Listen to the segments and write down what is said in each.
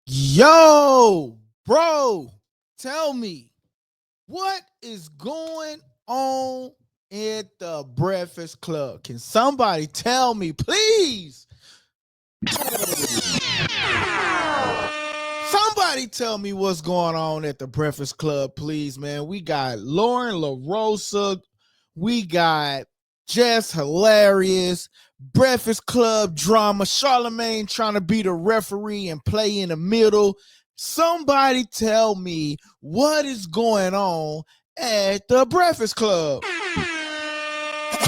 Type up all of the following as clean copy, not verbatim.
Yo, bro, tell me what is going on at the Breakfast Club? Can somebody tell me, please? Somebody tell me what's going on at the Breakfast Club, please, man. We got Lauren LaRosa, we got Jess Hilarious, Breakfast Club drama, Charlamagne trying to be the referee and play in the middle. Somebody tell me what is going on at the Breakfast Club.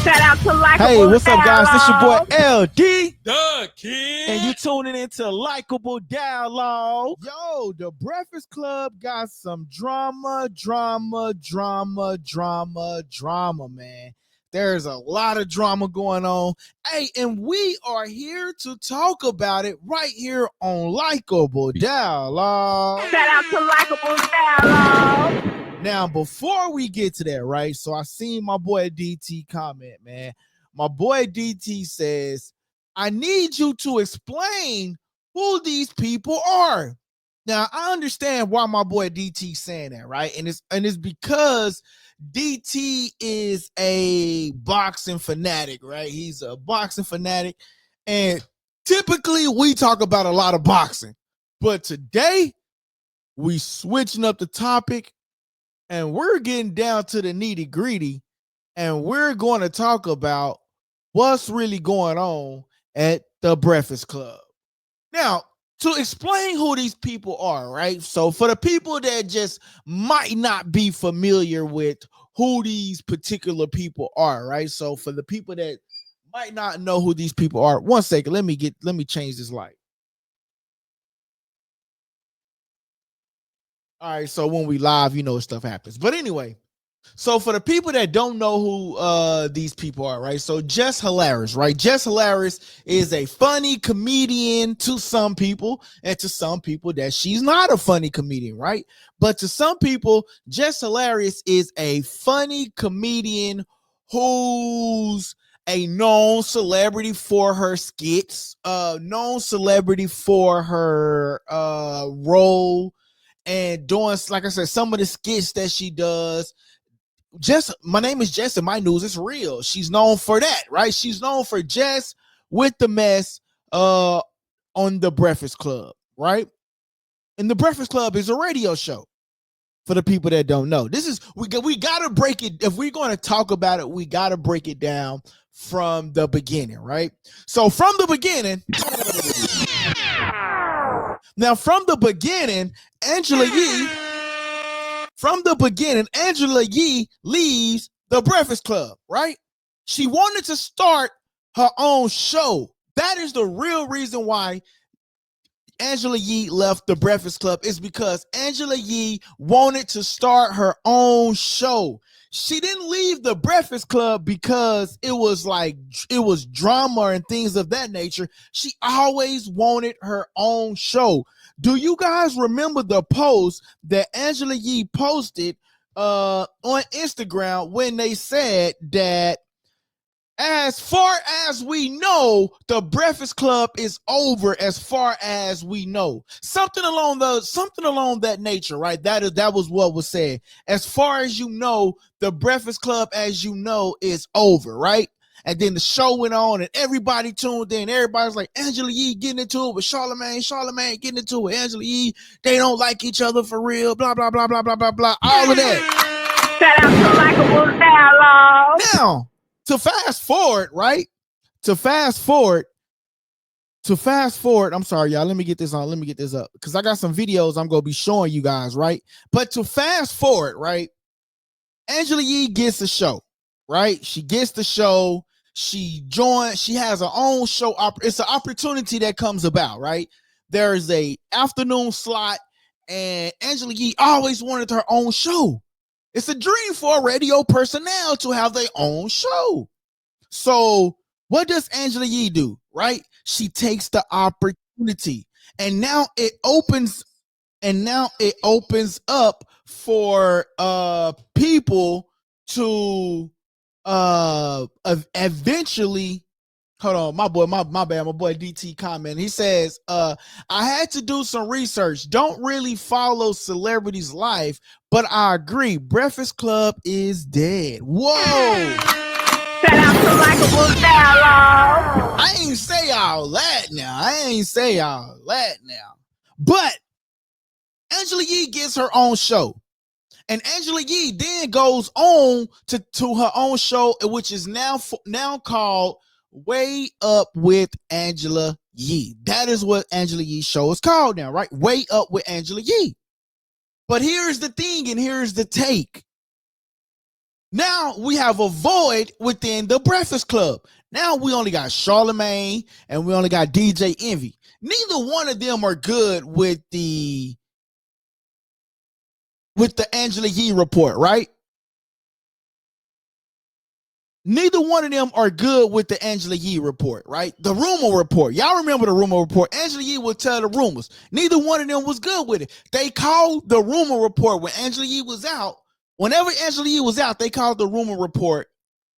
Shout out to Likeable. Hey, what's up, guys? This your boy LD. The Kid. And you tuning into Likeable Dialogue. Yo, the Breakfast Club got some drama, man. There's a lot of drama going on. Hey, and we are here to talk about it right here on Likeable Dialogue. Shout out to Likeable Dialogue. Now, before we get to that, right? So I seen my boy DT comment, man. My boy DT says, I need you to explain who these people are. Now, I understand why my boy DT saying that, right? And it's because DT is a boxing fanatic, right? He's a boxing fanatic. And typically we talk about a lot of boxing. But today, we switching up the topic and we're getting down to the nitty gritty. And we're going to talk about what's really going on at the Breakfast Club. Now, to explain who these people are, right? So for the people that just might not be familiar with who these particular people are, right? So for the people that might not know who these people are, one second, let me change this light. All right, so when we live, stuff happens. But anyway, so for the people that don't know who these people are, right? So Jess Hilarious, right? Jess Hilarious is a funny comedian to some people, and to some people that she's not a funny comedian, right? But to some people, Jess Hilarious is a funny comedian who's a known celebrity for her skits, known celebrity for her role, and doing, like I said, some of the skits that she does. Jess, my name is Jess, and my news is real. She's known for that, right? She's known for Jess with the mess on the Breakfast Club, right? And the Breakfast Club is a radio show. For the people that don't know, this is we gotta break it. If we're going to talk about it, we gotta break it down from the beginning, right? So from the beginning. Now, from the beginning, Angela Yee leaves the Breakfast Club, right? She wanted to start her own show. That is the real reason why Angela Yee left the Breakfast Club, is because Angela Yee wanted to start her own show. She didn't leave the Breakfast Club because it was drama and things of that nature. She always wanted her own show. Do you guys remember the post that Angela Yee posted on Instagram when they said that as far as we know, the Breakfast Club is over? As far as we know, something along that nature, right? That was what was said. As far as you know, the Breakfast Club, as you know, is over, right? And then the show went on, and everybody tuned in. Everybody's like, Angela Yee getting into it with Charlamagne getting into it. Angela Yee, they don't like each other for real. Blah blah blah blah blah blah blah. All of that. Shout out to Likeable Dialogue. Now, to fast forward, right? To fast forward, I'm sorry, y'all. Let me get this up because I got some videos I'm going to be showing you guys, right? But to fast forward, right? Angela Yee gets a show, right? She gets the show. She has her own show. It's an opportunity that comes about, right? There is a afternoon slot, and Angela Yee always wanted her own show. It's a dream for radio personnel to have their own show. So what does Angela Yee do, right? She takes the opportunity, and now it opens up for people to eventually Hold on, my boy, my bad, my boy DT comment. He says, I had to do some research. Don't really follow celebrities' life, but I agree. Breakfast Club is dead. Whoa. Shout out to Likeable Dialogue. I ain't say all that now. But Angela Yee gets her own show. And Angela Yee then goes on to her own show, which is now called Way Up with Angela Yee. That is what Angela Yee's show is called now, right? Way Up with Angela Yee. But here's the thing, and here's the take. Now we have a void within the Breakfast Club. Now we only got Charlamagne and we only got DJ Envy. Neither one of them are good with the Angela Yee report, right? Neither one of them are good with the Angela Yee report, right? The rumor report. Y'all remember the rumor report. Angela Yee would tell the rumors. Neither one of them was good with it. They called the rumor report when Angela Yee was out. Whenever Angela Yee was out, they called the rumor report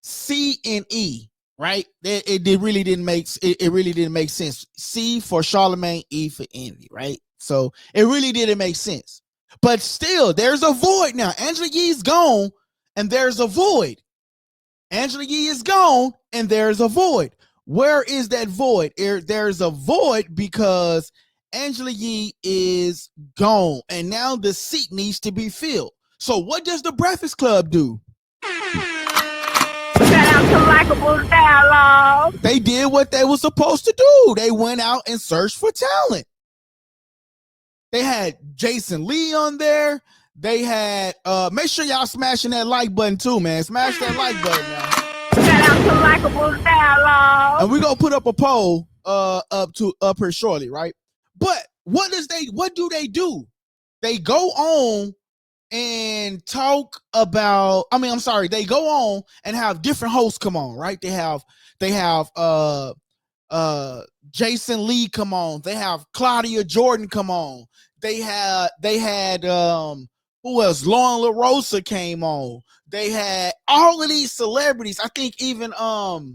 C and E, right? It really didn't make sense. C for Charlamagne, E for Envy, right? So it really didn't make sense. But still, there's a void now. Angela Yee's gone, and there's a void. Angela Yee is gone, and there's a void. Where is that void? There's a void because Angela Yee is gone, and now the seat needs to be filled. So what does the Breakfast Club do? Shout out to Likeable Dialogue. They did what they were supposed to do. They went out and searched for talent. They had Jason Lee on there. They had, make sure y'all smashing that like button too, man. Smash that like button now. Shout out to Likeable Dialogue. And we're gonna put up a poll up here shortly, right? But what do they do? They go on and talk about, they go on and have different hosts come on, right? They have Jason Lee come on. They have Claudia Jordan come on. They had who else? Lauren LaRosa came on. They had all of these celebrities. I think even all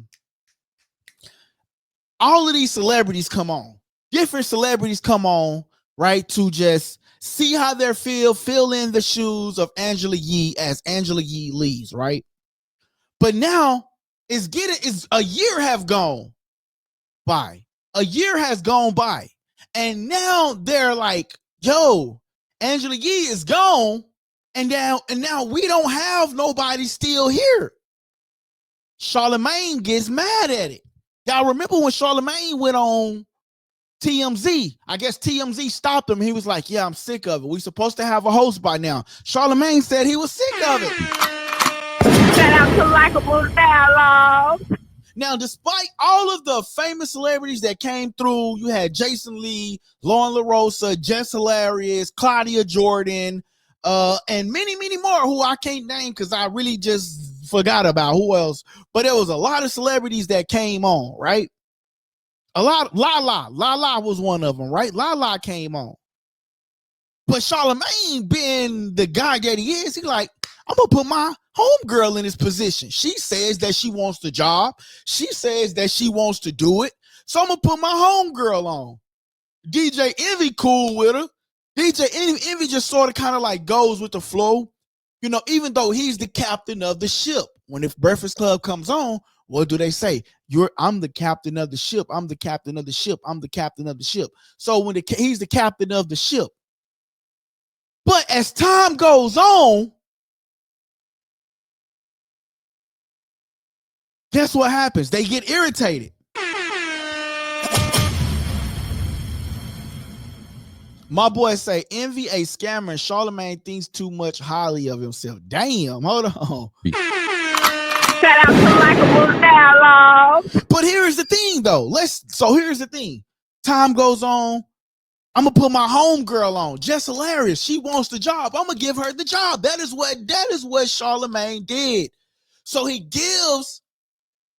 of these celebrities come on. Different celebrities come on, right? To just see how they fill in the shoes of Angela Yee as Angela Yee leaves, right? But now is a year have gone by. A year has gone by. And now they're like, yo, Angela Yee is gone. And now we don't have nobody still here. Charlamagne gets mad at it. Y'all remember when Charlamagne went on TMZ? I guess TMZ stopped him. He was like, yeah, I'm sick of it. We're supposed to have a host by now. Charlamagne said he was sick of it. Shout out to Likeable Dialogue. Now, despite all of the famous celebrities that came through, you had Jason Lee, Lauren LaRosa, Jess Hilarious, Claudia Jordan, and many, many more who I can't name because I really just forgot about who else. But there was a lot of celebrities that came on, right? A lot. Lala was one of them, right? Lala came on. But Charlamagne, being the guy that he is, he's like, I'm going to put my homegirl in this position. She says that she wants the job. She says that she wants to do it. So I'm going to put my homegirl on. DJ Envy cool with her. DJ Envy just sort of kind of like goes with the flow. You know, even though he's the captain of the ship. When if Breakfast Club comes on, what do they say? I'm the captain of the ship. I'm the captain of the ship. I'm the captain of the ship. So when he's the captain of the ship. But as time goes on, guess what happens? They get irritated. My boy say, Envy a scammer and Charlamagne thinks too much highly of himself. Damn, hold on. Shout out to Likeable Dialogue. But here's the thing, though. Here's the thing. Time goes on. I'm gonna put my homegirl on. Jess Hilarious. She wants the job. I'm gonna give her the job. That is what Charlamagne did. So he gives,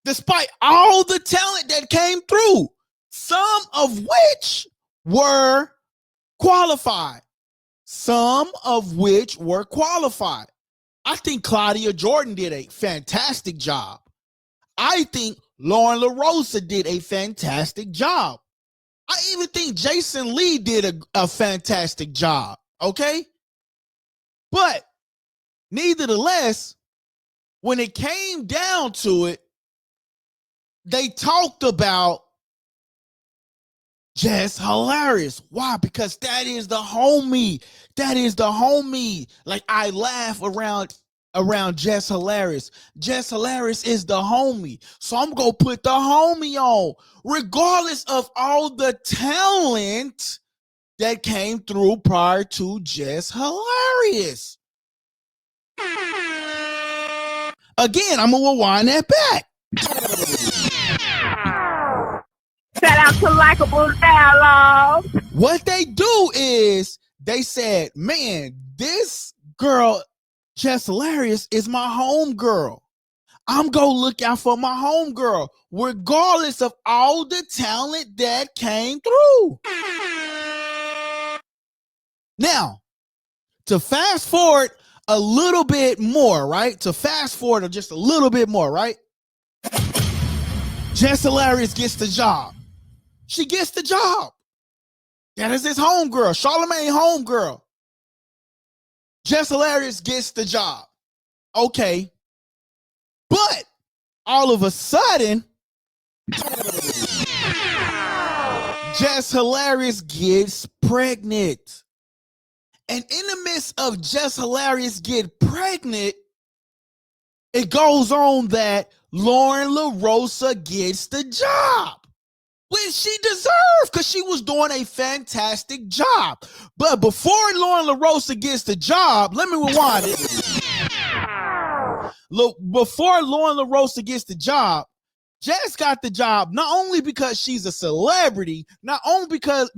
despite all the talent that came through, some of which were qualified. I think Claudia Jordan did a fantastic job. I think Lauren LaRosa did a fantastic job. I even think Jason Lee did a fantastic job, okay? But nevertheless, when it came down to it, they talked about Jess Hilarious. Why? Because that is the homie. That is the homie. Like, I laugh around Jess Hilarious. Jess Hilarious is the homie. So I'm going to put the homie on, regardless of all the talent that came through prior to Jess Hilarious. Again, I'm going to rewind that back. Shout out to Likeable Dialogue. What they do is they said, man, this girl, Jess Hilarious, is my home girl. I'm going to look out for my home girl, regardless of all the talent that came through. Now, to fast forward a little bit more, right? To fast forward just a little bit more, right? Jess Hilarious gets the job. She gets the job. That is his homegirl, Charlamagne homegirl. Jess Hilarious gets the job. Okay. But all of a sudden, Jess Hilarious gets pregnant. And in the midst of Jess Hilarious get pregnant, it goes on that Lauren LaRosa gets the job, which she deserved because she was doing a fantastic job. But before Lauren LaRosa gets the job, let me rewind it. Look, before Lauren LaRosa gets the job, Jess got the job not only because she's a celebrity, not only because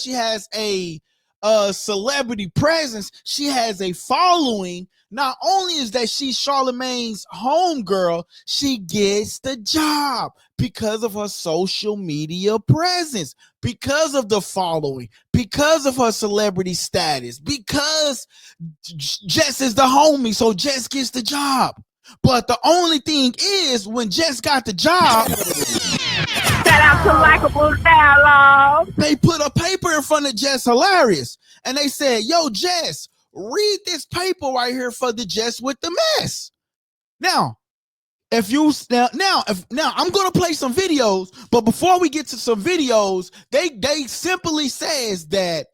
she has a celebrity presence, she has a following. Not only is that she's Charlamagne's homegirl, she gets the job because of her social media presence, because of the following, because of her celebrity status, because Jess is the homie, so Jess gets the job. But the only thing is, when Jess got the job, shout out to Likeable Dialogue, they put a paper in front of Jess Hilarious, and they said, yo, Jess, read this paper right here for the Jess with the mess. Now, I'm gonna play some videos, but before we get to some videos, they simply says that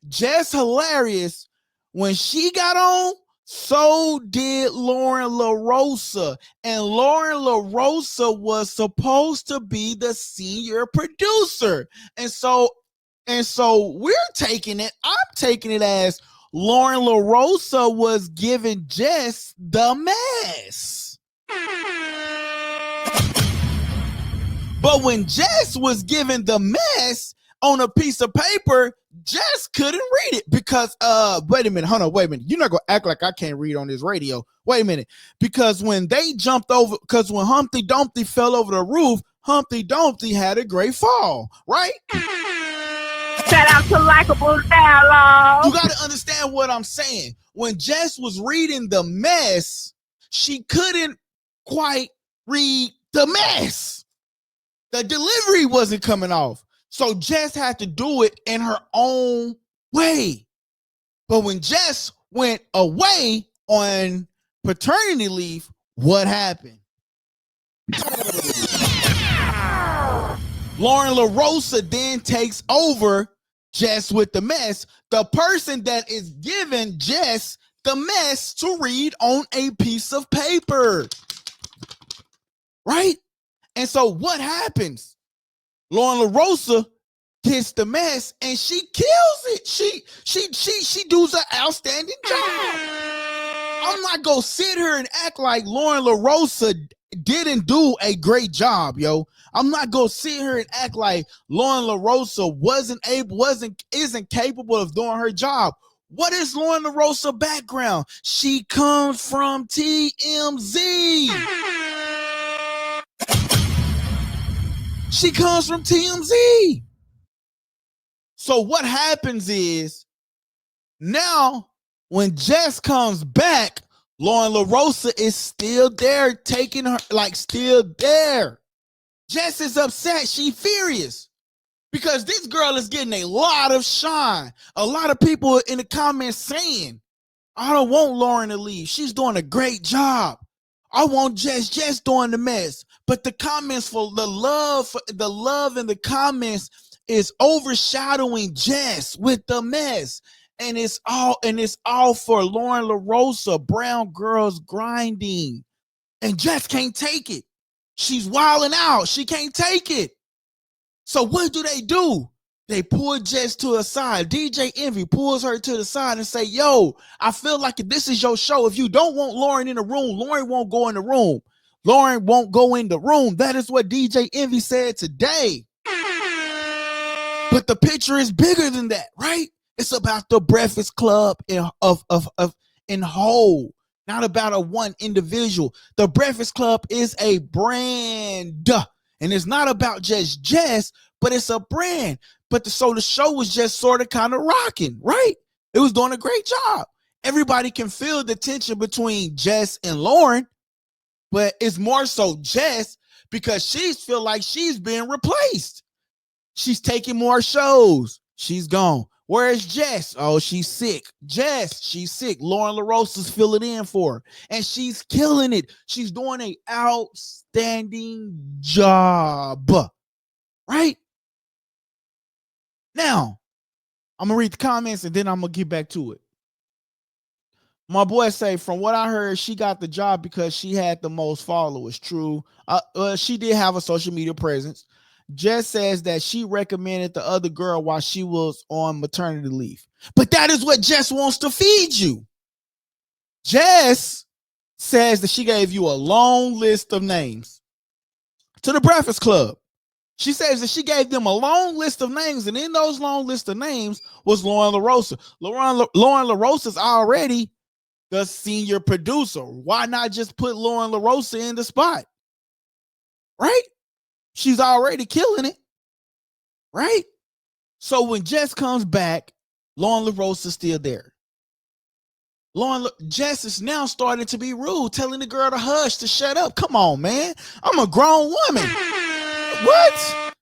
Jess Hilarious, when she got on, so did Lauren LaRosa, and Lauren LaRosa was supposed to be the senior producer, and so we're taking it. I'm taking it as Lauren LaRosa was giving Jess the mess. But when Jess was given the mess on a piece of paper, Jess couldn't read it because, wait a minute, hold on, wait a minute. You're not going to act like I can't read on this radio. Wait a minute. Because when they jumped over, because when Humpty Dumpty fell over the roof, Humpty Dumpty had a great fall, right? Shout out to Likeable Dialogue. You got to understand what I'm saying. When Jess was reading the mess, she couldn't quite read the mess. The delivery wasn't coming off. So Jess had to do it in her own way. But when Jess went away on paternity leave, what happened? Lauren LaRosa then takes over Jess with the mess, the person that is giving Jess the mess to read on a piece of paper. Right? And so what happens? Lauren LaRosa gets the mess and she kills it. She does an outstanding job. I'm not gonna sit here and act like Lauren LaRosa didn't do a great job, yo. I'm not gonna sit here and act like Lauren LaRosa isn't capable of doing her job. What is Lauren LaRosa background? She comes from TMZ. She comes from TMZ. So what happens is, now when Jess comes back, Lauren LaRosa is still there, taking her, like, still there. Jess is upset. She furious because this girl is getting a lot of shine. A lot of people in the comments saying, I don't want Lauren to leave. She's doing a great job. I want Jess doing the mess. But the comments for the love in the comments is overshadowing Jess with the mess. And it's all for Lauren LaRosa, brown girls grinding. And Jess can't take it. She's wilding out. She can't take it. So what do? They pull Jess to a side. DJ Envy pulls her to the side and say, yo, I feel like if this is your show, if you don't want Lauren in the room, Lauren won't go in the room. Lauren won't go in the room. That is what DJ Envy said today. But the picture is bigger than that, right? It's about the Breakfast Club in whole, not about a one individual. The Breakfast Club is a brand, and it's not about just Jess, but it's a brand. So the show was just sort of kind of rocking, right? It was doing a great job. Everybody can feel the tension between Jess and Lauren, but it's more so Jess because she feel like she's being replaced. She's taking more shows. She's gone. Where's Jess? Oh, she's sick. Jess, she's sick. Lauren LaRosa's filling in for her, and she's killing it. She's doing an outstanding job, right? Now, I'm going to read the comments, and then I'm going to get back to it. My boy say, from what I heard, she got the job because she had the most followers. True. She did have a social media presence. Jess says that she recommended the other girl while she was on maternity leave. But that is what Jess wants to feed you. Jess says that she gave you a long list of names to the Breakfast Club. She says that she gave them a long list of names, and in those long list of names was Lauren LaRosa. Lauren LaRosa's already the senior producer. Why not just put Lauren LaRosa in the spot? Right? She's already killing it. Right? So when Jess comes back, Lauren LaRosa's still there. Jess is now starting to be rude, telling the girl to hush, to shut up. Come on, man. I'm a grown woman. What?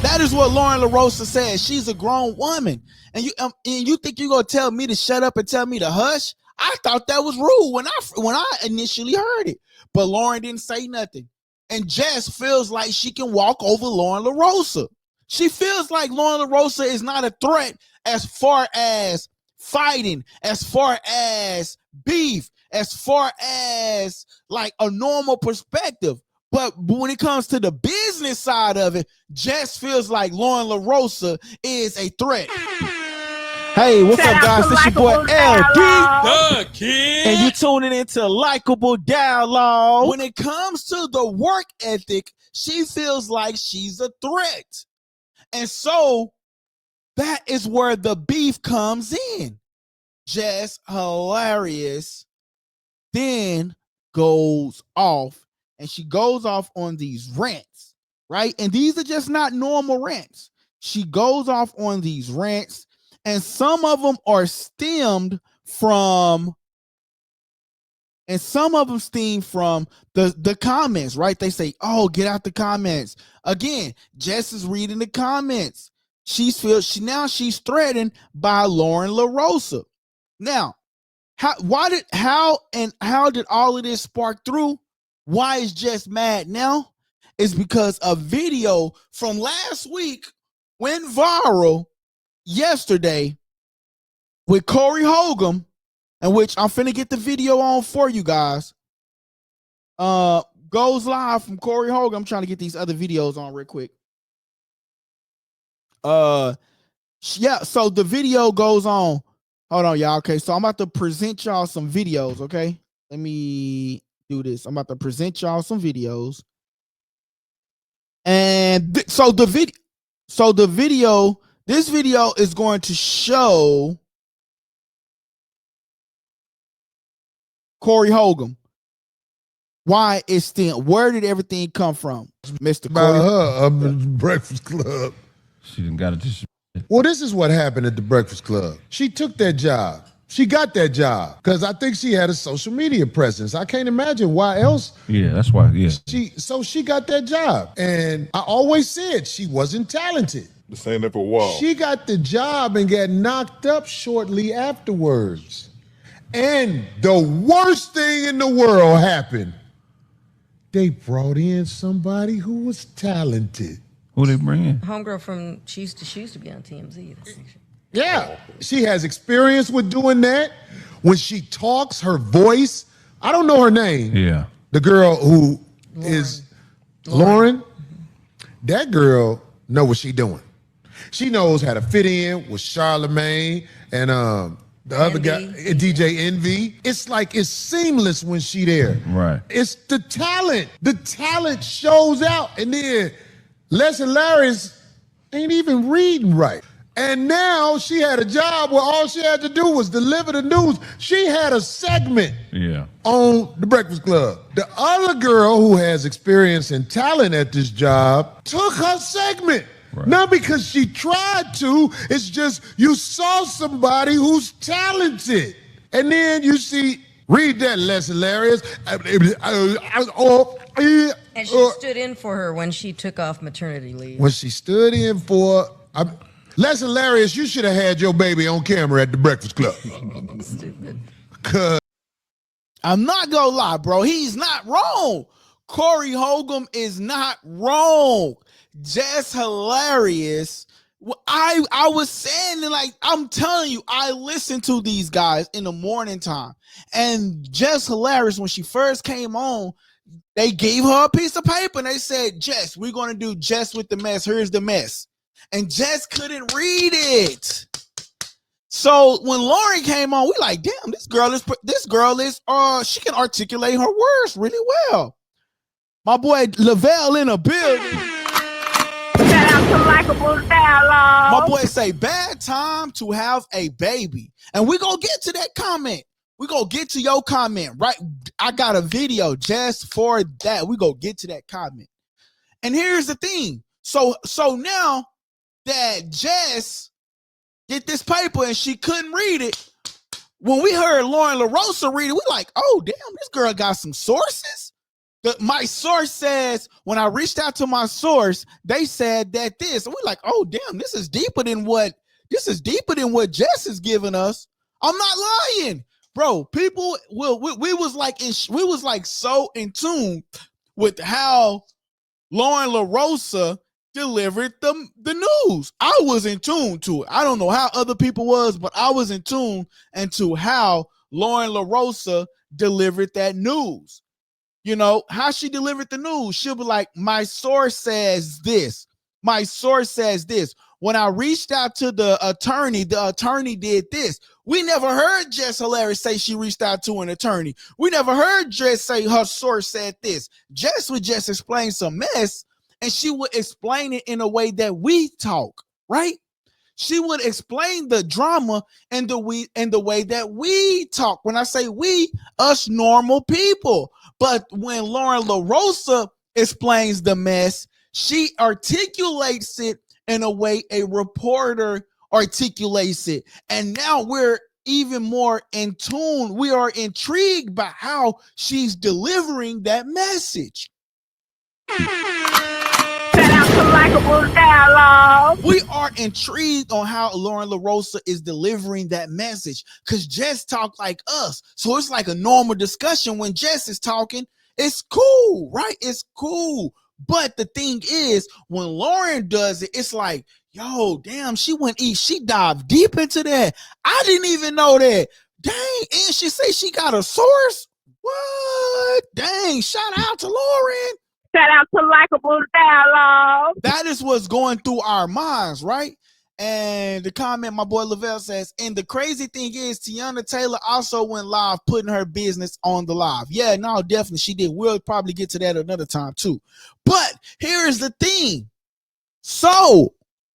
That is what Lauren LaRosa says. She's a grown woman. And you think you're going to tell me to shut up and tell me to hush? I thought that was rude when I initially heard it. But Lauren didn't say nothing. And Jess feels like she can walk over Lauren LaRosa. She feels like Lauren LaRosa is not a threat as far as fighting, as far as beef, as far as like a normal perspective. But when it comes to the business side of it, Jess feels like Lauren LaRosa is a threat. Hey, what's up, guys? This your boy LD, the kid, and you tuning into Likeable Dialogue. When it comes to the work ethic, she feels like she's a threat. And so that is where the beef comes in. Jess Hilarious then goes off, and she goes off on these rants, right? And these are just not normal rants. She goes off on these rants, and some of them are stemmed from, and some of them stem from the comments, right? They say, oh, get out the comments. Again, Jess is reading the comments. She's threatened by Lauren LaRosa. Now, how did all of this spark through? Why is Jess mad now? It's because a video from last week went viral yesterday with Corey Holcomb, in which I'm finna get the video on for you guys. Goes live from Corey Holcomb. I'm trying to get these other videos on real quick. Yeah, so the video goes on. Hold on, y'all. Okay, so I'm about to present y'all some videos, okay? Let me do this. I'm about to present y'all some videos. And this video is going to show Corey Holcomb. Why is still, where did everything come from, Mr. Corey? Her up at the Breakfast Club. She done got it. Well, this is what happened at the Breakfast Club. She took that job. She got that job because I think she had a social media presence. I can't imagine why else. Yeah, that's why. Yeah. She got that job. And I always said she wasn't talented. Been saying that for a while. She got the job and got knocked up shortly afterwards. And the worst thing in the world happened. They brought in somebody who was talented. Who they bring in? Homegirl from she used to be on TMZ. Yeah, she has experience with doing that. When she talks, her voice, I don't know her name. Yeah. The girl who is Lauren. That girl know what she doing. She knows how to fit in with Charlamagne and the other guy, DJ Envy. It's like it's seamless when she there. Right. It's the talent. The talent shows out. And then Jess Hilarious ain't even reading right. And now she had a job where all she had to do was deliver the news. She had a segment on The Breakfast Club. The other girl who has experience and talent at this job took her segment. Right. Not because she tried to, it's just you saw somebody who's talented. And then you see, read that, Jess Hilarious. And she stood in for her when she took off maternity leave. When she stood in for... Jess Hilarious, you should have had your baby on camera at The Breakfast Club. Stupid. I'm not gonna lie, bro. He's not wrong. Corey Holcomb is not wrong. Jess Hilarious. I was saying, like, I'm telling you, I listen to these guys in the morning time. And Jess Hilarious, when she first came on, they gave her a piece of paper and they said, Jess, we're gonna do Jess with the mess. Here's the mess. And Jess couldn't read it. So when Lauren came on, we like, damn, this girl is she can articulate her words really well. My boy Lavelle in a building. Shout out to Likeable Dialogue. My boy say, bad time to have a baby. And we gonna get to that comment. We gonna get to your comment, right? I got a video just for that. We gonna get to that comment. And here's the thing. So now that Jess get this paper and she couldn't read it, when we heard Lauren LaRosa read it, we like, oh, damn, this girl got some sources. My source says, when I reached out to my source, they said that this. And we're like, oh, damn, this is deeper than what Jess is giving us. I'm not lying. Bro, people we was like so in tune with how Lauren LaRosa delivered the news. I was in tune to it. I don't know how other people was, but I was in tune into how Lauren LaRosa delivered that news. You know, how she delivered the news. She'll be like, my source says this. My source says this. When I reached out to the attorney did this. We never heard Jess Hilarious say she reached out to an attorney. We never heard Jess say her source said this. Jess would just explain some mess, and she would explain it in a way that we talk, right? She would explain the drama and the way that we talk. When I say we, us normal people. But when Lauren LaRosa explains the mess, she articulates it in a way a reporter articulates it. And now we're even more in tune. We are intrigued by how she's delivering that message. Shout out to Likeable Dialogue. We are intrigued on how Lauren LaRosa is delivering that message, because Jess talk like us. So it's like a normal discussion when Jess is talking. It's cool, right? It's cool. But the thing is, when Lauren does it, it's like, yo, damn, she dived deep into that. I didn't even know that. Dang, and she say she got a source? What? Dang, shout out to Lauren. Shout out to Likeable Dialogue. That is what's going through our minds, right? And the comment my boy Lavelle says, and the crazy thing is, Tiana Taylor also went live putting her business on the live. Yeah, no, definitely she did. We'll probably get to that another time too. But here's the thing. So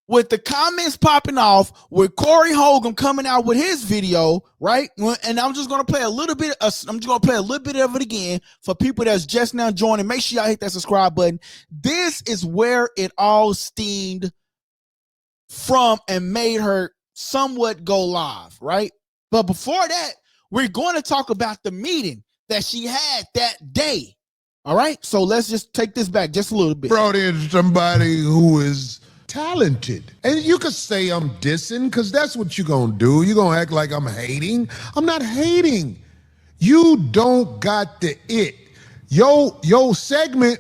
with the comments popping off, with Corey Holcomb coming out with his video, right? And I'm just gonna play a little bit. I'm just gonna play a little bit of it again for people that's just now joining. Make sure y'all hit that subscribe button. This is where it all steamed from and made her somewhat go live, right? But before that, we're going to talk about the meeting that she had that day. All right? So let's just take this back just a little bit. Brought in somebody who is talented. And you could say I'm dissing, because that's what you're going to do. You're going to act like I'm hating. I'm not hating. You don't got the it. Your segment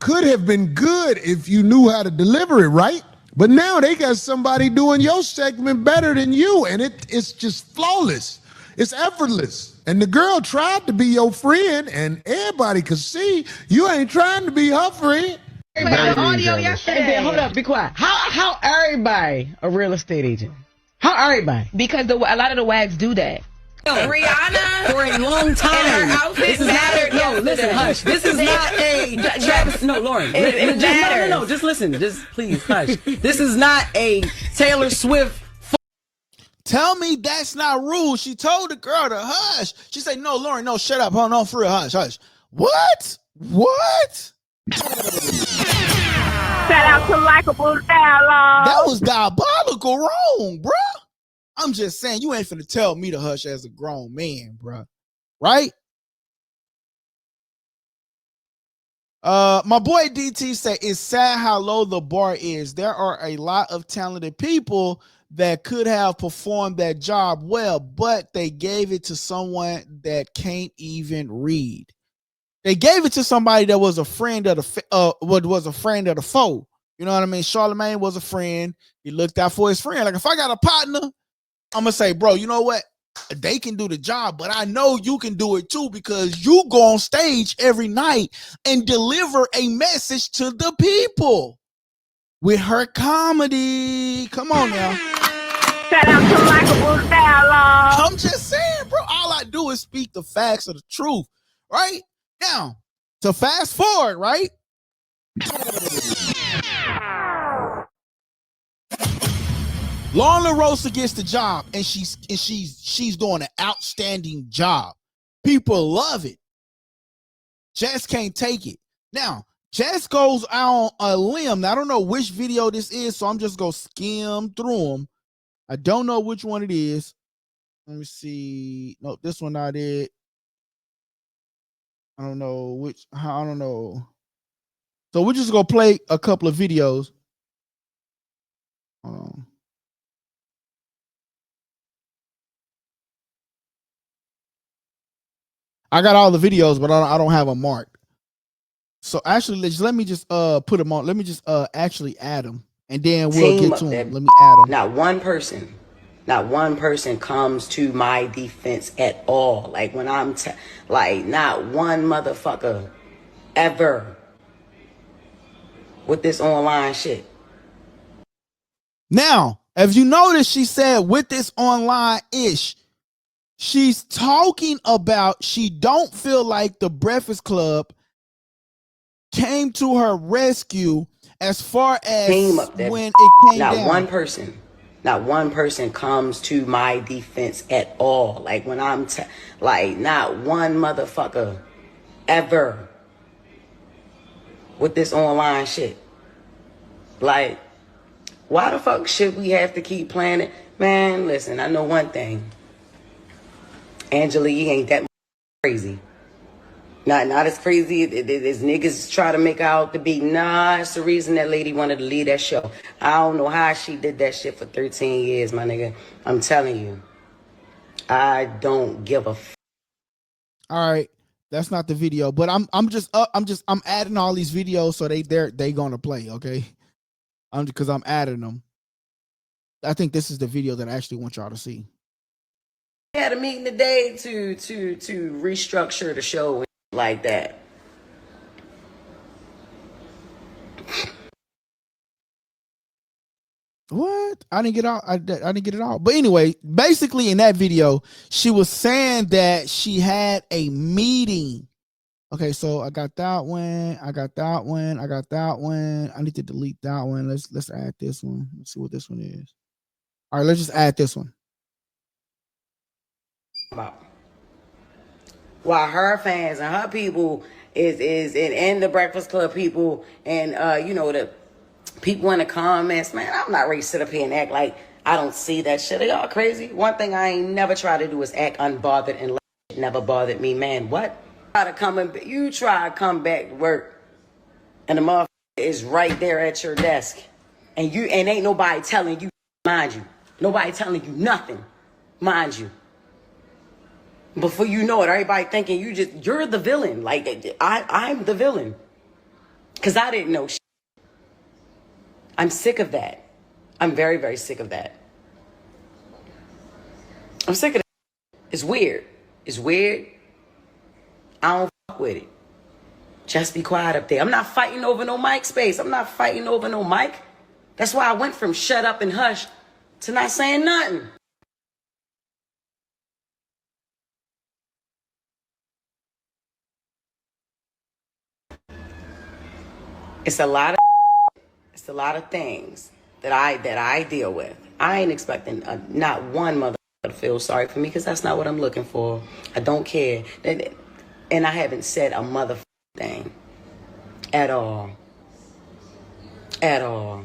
could have been good if you knew how to deliver it, right? But now they got somebody doing your segment better than you, and it's just flawless. It's effortless. And the girl tried to be your friend, and everybody could see you ain't trying to be her friend. The audio yesterday. Hold up, be quiet. How everybody a real estate agent? How everybody? Because a lot of the wags do that. Rihanna for a long time. This is not no. Listen, hush. This is not a Travis. No, Lauren. No. Just listen. Just please hush. This is not a Taylor Swift. Tell me that's not rude. She told the girl to hush. She said, "No, Lauren, no, shut up. Hold on, for real, hush, hush." What? Shout out to Likeable Dialogue. That was diabolical wrong, bruh. I'm just saying, you ain't finna tell me to hush as a grown man, bruh. Right? My boy DT said, it's sad how low the bar is. There are a lot of talented people that could have performed that job well, but they gave it to someone that can't even read. They gave it to somebody that was a friend of the foe. You know what I mean? Charlamagne was a friend. He looked out for his friend. Like, if I got a partner, I'm gonna say, bro, you know what? They can do the job, but I know you can do it too, because you go on stage every night and deliver a message to the people with her comedy. Come on now. Shout out to Likeable Dialogue. I'm just saying, bro, all I do is speak the facts of the truth, right? Now, to fast forward, right? Lauren LaRosa gets the job, and she's doing an outstanding job. People love it. Jess can't take it. Now, Jess goes out on a limb. Now, I don't know which video this is, so I'm just going to skim through them. I don't know which one it is. Let me see. No, this one not it. I don't know which. I don't know. So we're just going to play a couple of videos. I got all the videos, but I don't have them marked. So actually, let me just put them on. Let me just actually add them, and then we'll get to them. Let me add them. Not one person comes to my defense at all. Like, when I'm like, not one motherfucker ever with this online shit. Now, as you notice, she said with this online ish. She's talking about she don't feel like the Breakfast Club came to her rescue as far as when it came down. Not one person comes to my defense at all. Like, when I'm like, not one motherfucker ever with this online shit. Like, why the fuck should we have to keep playing it? Man, listen, I know one thing. Angela Yee ain't that crazy. Not as crazy as niggas try to make her out to be. Nah, it's the reason that lady wanted to leave that show. I don't know how she did that shit for 13 years, my nigga. I'm telling you. I don't give a All right. That's not the video, but I'm adding all these videos so they gonna play, okay? Because I'm adding them. I think this is the video that I actually want y'all to see. We had a meeting today to restructure the show like that. What? I didn't get out. I didn't get it all. But anyway, basically in that video, she was saying that she had a meeting. Okay, so I got that one. I got that one. I got that one. I need to delete that one. Let's add this one. Let's see what this one is. All right, let's just add this one. About while her fans and her people and the Breakfast Club people and you know, the people in the comments, man, I'm not ready to sit up here and act like I don't see that shit. Are y'all crazy? One thing I ain't never try to do is act unbothered and it never bothered me, man. What? You try to come back to work and the motherfucker is right there at your desk and ain't nobody telling you, mind you. Nobody telling you nothing, mind you. Before you know it, everybody thinking you're the villain. Like I'm the villain. Cause I didn't know shit. I'm sick of that. I'm very, very sick of that. I'm sick of that. It's weird. It's weird. I don't fuck with it. Just be quiet up there. I'm not fighting over no mic space. I'm not fighting over no mic. That's why I went from shut up and hush to not saying nothing. It's a lot of things that I deal with. I ain't expecting not one mother to feel sorry for me because that's not what I'm looking for. I don't care. And I haven't said a mother thing at all. At all.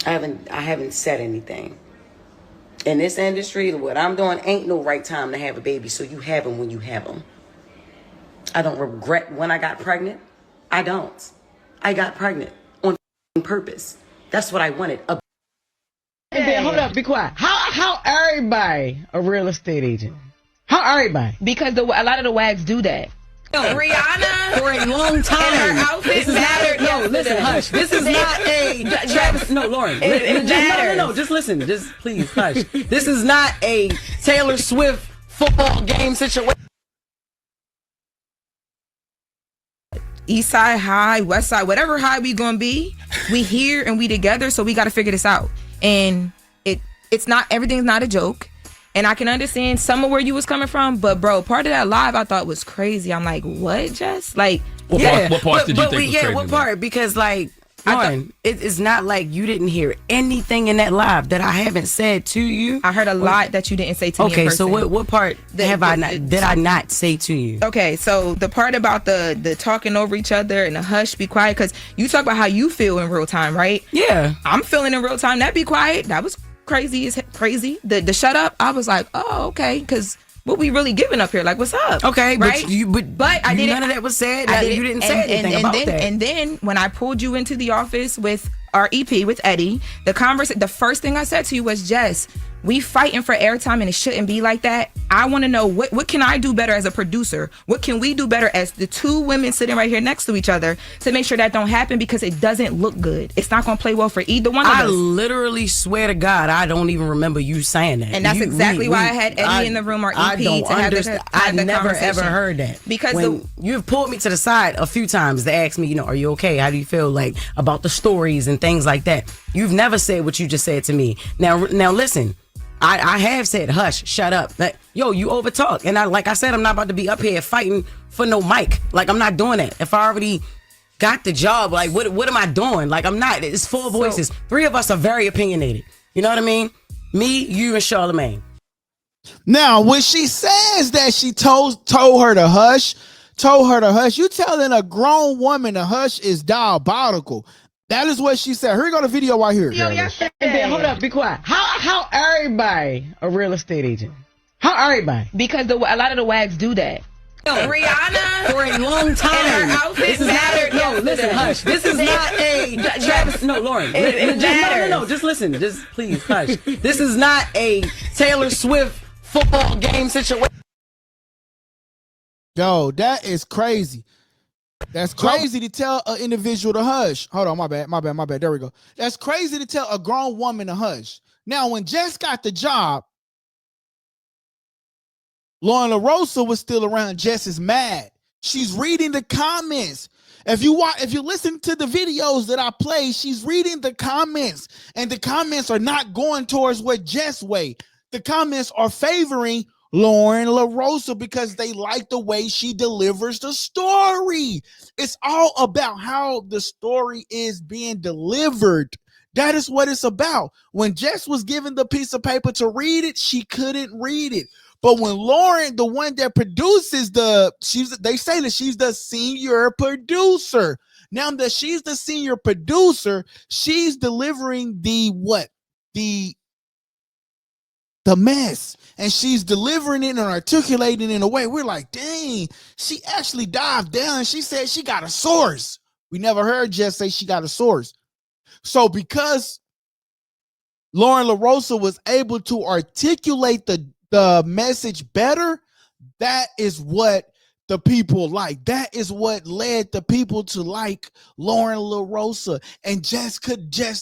I haven't said anything. In this industry, what I'm doing ain't no right time to have a baby, so you have them when you have them. I don't regret when I got pregnant. I don't. I got pregnant on purpose. That's what I wanted. Hey, hold up, be quiet. How everybody a real estate agent? How everybody? Because a lot of the wags do that. Rihanna for a long time. This is not listen, hush. This is not a Travis. No, Lauren. Just listen. Just please hush. This is not a Taylor Swift football game situation. East side high, west side, whatever high we gonna be, we here and we together, so we gotta figure this out. And it's not, everything's not a joke. And I can understand some of where you was coming from, but bro, part of that live I thought was crazy. I'm like, what, Jess? Like, what part did you think was crazy? What part? Because like, Lauren, it's not like you didn't hear anything in that live that I haven't said to you. I heard a lot that you didn't say to me in person. Okay, so what part did I not say to you? Okay, so the part about the talking over each other and the hush, be quiet, because you talk about how you feel in real time, right? Yeah. I'm feeling in real time. That be quiet. That was crazy. The shut up, I was like, oh, okay, because what we really giving up here? Like, what's up? Okay, right? But I didn't. None of that was said. You didn't say anything about that. And then when I pulled you into the office with our EP with Eddie, the first thing I said to you was, Jess, we fighting for airtime and it shouldn't be like that. I want to know what can I do better as a producer? What can we do better as the two women sitting right here next to each other to make sure that don't happen, because it doesn't look good. It's not going to play well for either one of us. I literally swear to God, I don't even remember you saying that. And that's exactly why I had Eddie in the room, our EP, I never ever heard that. Because you've pulled me to the side a few times to ask me, are you okay? How do you feel like about the stories and things like that? You've never said what you just said to me. Now listen. I have said, hush, shut up. Like, yo, you overtalk. And like I said, I'm not about to be up here fighting for no mic. Like, I'm not doing that. If I already got the job, like, what am I doing? Like, I'm not. It's four voices. Three of us are very opinionated. You know what I mean? Me, you, and Charlamagne. Now, when she says that she told her to hush, you telling a grown woman to hush is diabolical. That is what she said. Here you go, the video right here. Hold up, be quiet. How everybody a real estate agent? How everybody? Because a lot of the wags do that. Rihanna for a long time. This is not listen, hush. This is not a Travis. No, Lauren. Just listen. Just please hush. This is not a Taylor Swift football game situation. Yo, that is crazy. That's crazy to tell an individual to hush. Hold on, my bad. There we go. That's crazy to tell a grown woman to hush. Now, when Jess got the job, Lauren LaRosa was still around. Jess is mad. She's reading the comments. If you listen to the videos that I play, she's reading the comments, and the comments are not going towards what Jess way. The comments are favoring Lauren LaRosa because they like the way she delivers the story. It's all about how the story is being delivered. That is what it's about. When Jess was given the piece of paper to read it, she couldn't read it. But when Lauren, the one that produces they say that she's the senior producer. Now that she's the senior producer, she's delivering the mess, and she's delivering it and articulating it in a way we're like, dang, she actually dived down. She said she got a source. We never heard Jess say she got a source. So because Lauren LaRosa was able to articulate the message better, that is what the people like. That is what led the people to like Lauren LaRosa. And Jess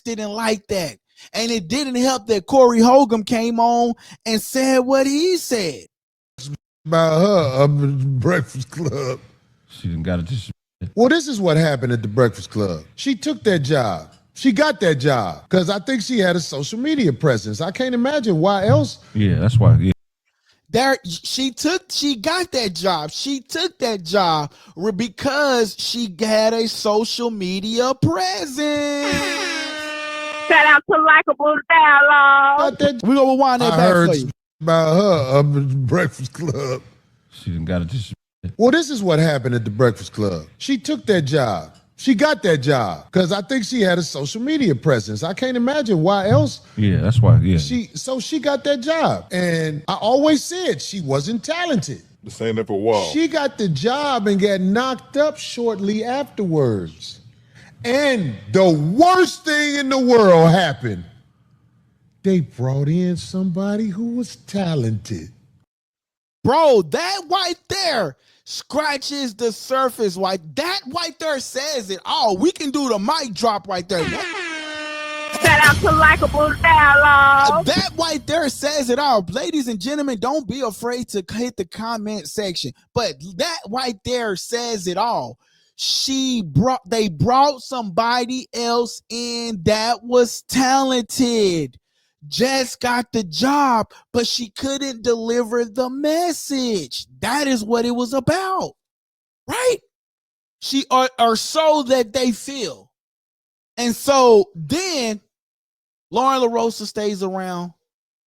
didn't like that. And it didn't help that Corey Holcomb came on and said what he said about her up at the Breakfast Club. She didn't got it. Well, this is what happened at the Breakfast Club. She took that job. She got that job because I think she had a social media presence. I can't imagine why else. Yeah, that's why. Yeah. She got that job. She took that job because she had a social media presence. Shout out to Likeable Dialogue. We're going to rewind that back for you. About her up at the Breakfast Club. She didn't got it. Well, this is what happened at the Breakfast Club. She took that job. She got that job because I think she had a social media presence. I can't imagine why else. Yeah, that's why. Yeah. She got that job. And I always said she wasn't talented. The same for a while. She got the job and got knocked up shortly afterwards. And the worst thing in the world happened. They brought in somebody who was talented. Bro, that right there scratches the surface. That right there says it all. We can do the mic drop right there. Shout out to Likeable Dialogue. That right there says it all. Ladies and gentlemen, don't be afraid to hit the comment section. But that right there says it all. They brought somebody else in that was talented. Jess got the job, but she couldn't deliver the message. That is what it was about, right? Or so that they feel. And so then Lauren LaRosa stays around.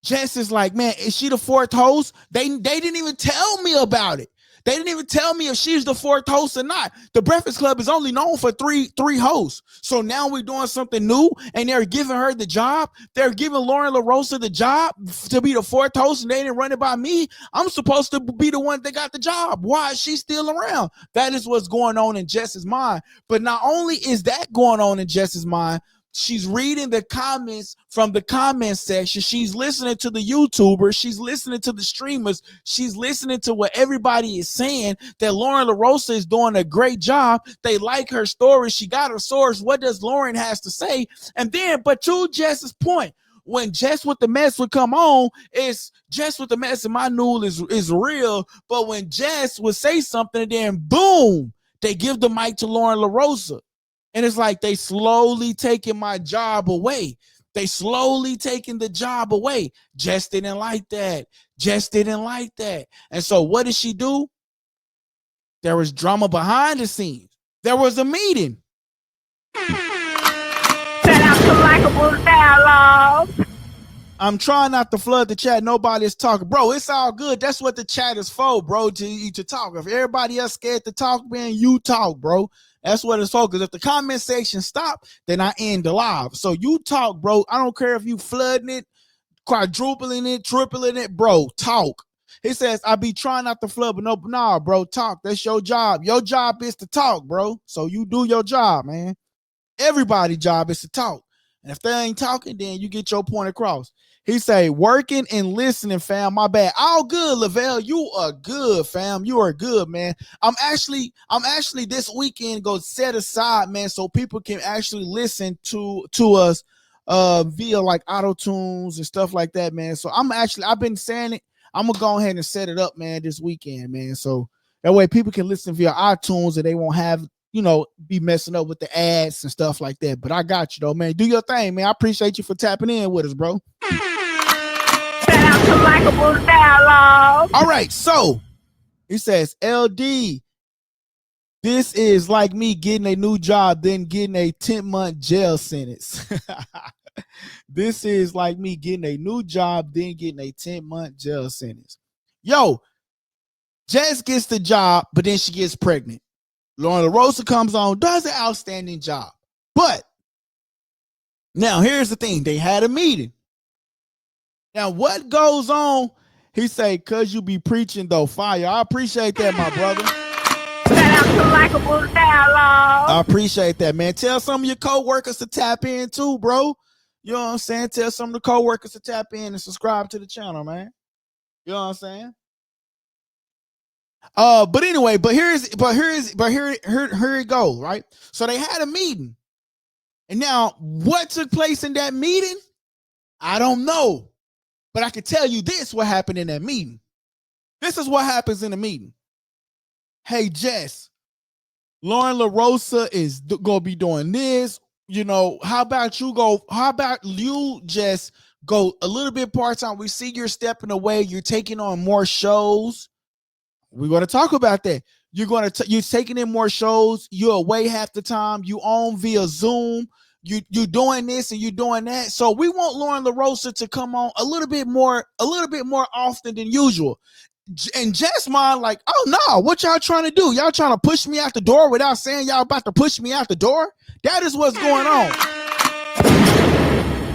Jess is like, man, is she the fourth host? They didn't even tell me about it. They didn't even tell me if she's the fourth host or not. The Breakfast Club is only known for three hosts. So now we're doing something new, and they're giving her the job. They're giving Lauren LaRosa the job to be the fourth host, and they didn't run it by me. I'm supposed to be the one that got the job. Why is she still around? That is what's going on in Jess's mind. But not only is that going on in Jess's mind, she's reading the comments from the comment section. She's listening to the YouTubers. She's listening to the streamers. She's listening to what everybody is saying, that Lauren LaRosa is doing a great job. They like her story. She got her source. What does Lauren has to say? And then, but to Jess's point, when Jess with the Mess would come on, it's Jess with the Mess and my noodle is real. But when Jess would say something, and then boom, they give the mic to Lauren LaRosa. And it's like they slowly taking my job away. They slowly taking the job away. Jess didn't like that. Jess didn't like that. And so what did she do? There was drama behind the scenes. There was a meeting. Shout out to Likeable Dialogue. I'm trying not to flood the chat. Nobody is talking. Bro, it's all good. That's what the chat is for, bro, to talk. If everybody else scared to talk, man, you talk, bro. That's what it's for. Because if the comment section stop, then I end the live. So you talk, bro. I don't care if you flooding it, quadrupling it, tripling it, bro. Talk. He says, I be trying not to flood, but nah, bro, talk. That's your job. Your job is to talk, bro. So you do your job, man. Everybody's job is to talk. And if they ain't talking, then you get your point across. He say, working and listening, fam. My bad. All good, Lavelle. You are good, fam. You are good, man. I'm actually this weekend go set aside, man, so people can actually listen to us via like auto tunes and stuff like that, man. So I've been saying it. I'm gonna go ahead and set it up, man, this weekend, man. So that way people can listen via iTunes and they won't have, be messing up with the ads and stuff like that. But I got you though, man. Do your thing, man. I appreciate you for tapping in with us, bro. Shout out to Likeable Dialogue. All right, so he says, LD, this is like me getting a new job, then getting a 10-month jail sentence. This is like me getting a new job, then getting a 10-month jail sentence. Yo, Jess gets the job, but then she gets pregnant. Lauren LaRosa comes on, does an outstanding job. But now here's the thing. They had a meeting. Now what goes on? He say, cause you be preaching though fire. I appreciate that, my brother. Shout out to Likeable Dialogue. I appreciate that, man. Tell some of your co-workers to tap in too, bro. You know what I'm saying? Tell some of the co-workers to tap in and subscribe to the channel, man. You know what I'm saying? But anyway, here it goes, right? So they had a meeting. And now what took place in that meeting? I don't know. But I can tell you this, what happened in that meeting. This is what happens in the meeting. Hey, Jess, Lauren LaRosa is going to be doing this. You know, how about you, Jess, go a little bit part-time? We see you're stepping away. You're taking on more shows. We're going to talk about that. You're taking in more shows. You're away half the time. You on via Zoom. You're doing this and you're doing that. So we want Lauren LaRosa to come on a little bit more often than usual. And Jess mind like, oh no, what y'all trying to do? Y'all trying to push me out the door without saying y'all about to push me out the door? That is what's going on.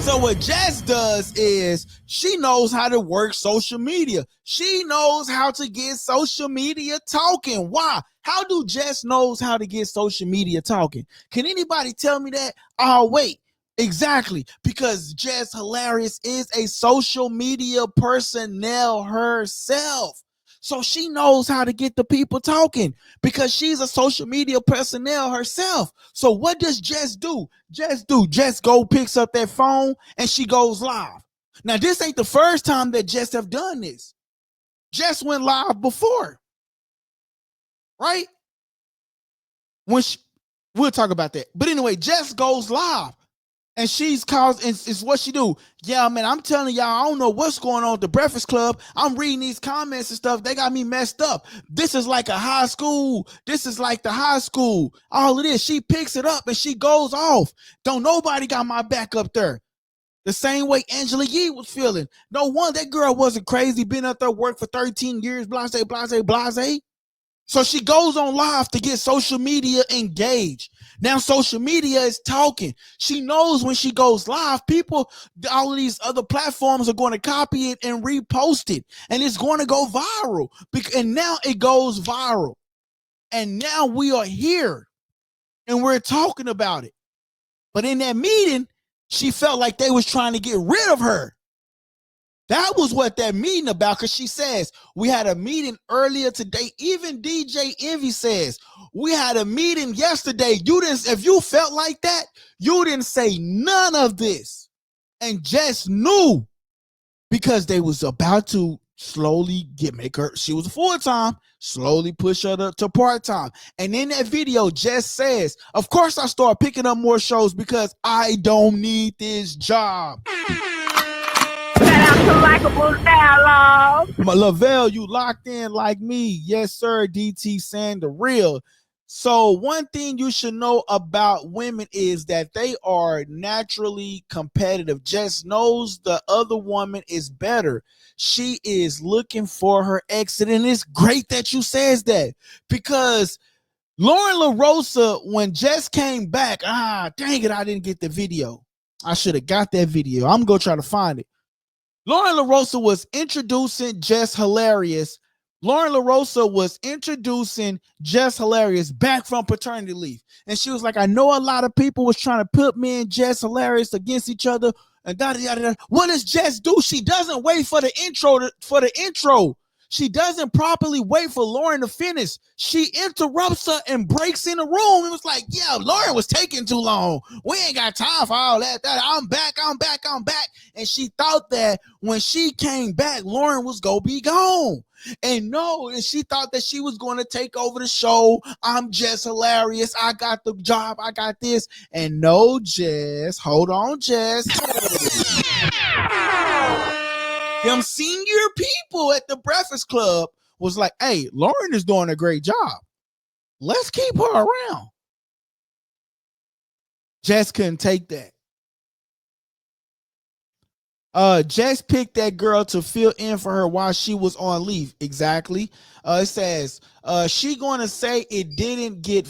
So what Jess does is she knows how to work social media. She knows how to get social media talking. Why? How do Jess knows how to get social media talking? Can anybody tell me that? Oh, wait. Exactly. Because Jess Hilarious is a social media personnel herself. So she knows how to get the people talking because she's a social media personnel herself. So what does Jess do? Jess go picks up that phone and she goes live. Now, this ain't the first time that Jess have done this. Jess went live before, right? We'll talk about that. But anyway, Jess goes live. And she's caused, it's what she do. Yeah, man, I'm telling y'all, I don't know what's going on at the Breakfast Club. I'm reading these comments and stuff. They got me messed up. This is like a high school. This is like the high school. All of this. She picks it up and she goes off. Don't nobody got my back up there. The same way Angela Yee was feeling. No one, that girl wasn't crazy. Been up there, worked for 13 years, blase. So she goes on live to get social media engaged. Now social media is talking. She knows when she goes live, people, all of these other platforms are going to copy it and repost it. And it's going to go viral. And now it goes viral. And now we are here and we're talking about it. But in that meeting, she felt like they was trying to get rid of her. That was what that meeting about, because she says, we had a meeting earlier today. Even DJ Envy says, we had a meeting yesterday. If you felt like that, you didn't say none of this. And Jess knew because they was about to slowly make her, she was full-time, slowly push her to part-time. And in that video, Jess says, of course I start picking up more shows because I don't need this job. Shout out to Likeable Dialogue. My Lavelle, you locked in like me. Yes, sir. DT saying the real. So one thing you should know about women is that they are naturally competitive. Jess knows the other woman is better. She is looking for her exit. And it's great that you says that, because Lauren LaRosa, when Jess came back, dang it, I didn't get the video. I should have got that video. I'm going to try to find it. Lauren LaRosa was introducing Jess Hilarious. Lauren LaRosa was introducing Jess Hilarious back from paternity leave. And she was like, I know a lot of people was trying to put me and Jess Hilarious against each other. And da-da-da-da. What does Jess do? She doesn't wait for the intro. She doesn't properly wait for Lauren to finish. She interrupts her and breaks in the room. It was like, yeah, Lauren was taking too long. We ain't got time for all that. I'm back. And she thought that when she came back, Lauren was going to be gone. And she thought that she was going to take over the show. I'm Jess Hilarious. I got the job. I got this. And no, Jess. Hold on, Jess. Them senior people at the Breakfast Club was like, hey, Lauren is doing a great job. Let's keep her around. Jess couldn't take that. Jess picked that girl to fill in for her while she was on leave. Exactly. It says she gonna say it didn't get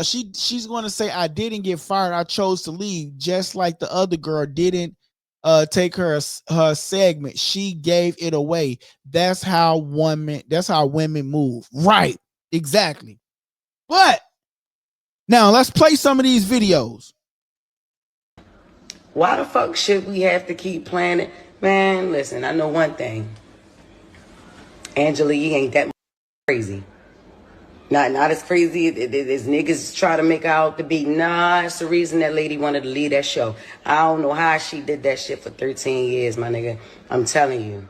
she's gonna say I didn't get fired. I chose to leave, just like the other girl didn't take her segment. She gave it away. That's how women move. Right. Exactly. But now let's play some of these videos. Why the fuck should we have to keep playing it? Man, listen, I know one thing. Angela Yee ain't that crazy. Not as crazy as niggas try to make her out to be. Nah, it's the reason that lady wanted to leave that show. I don't know how she did that shit for 13 years, my nigga. I'm telling you.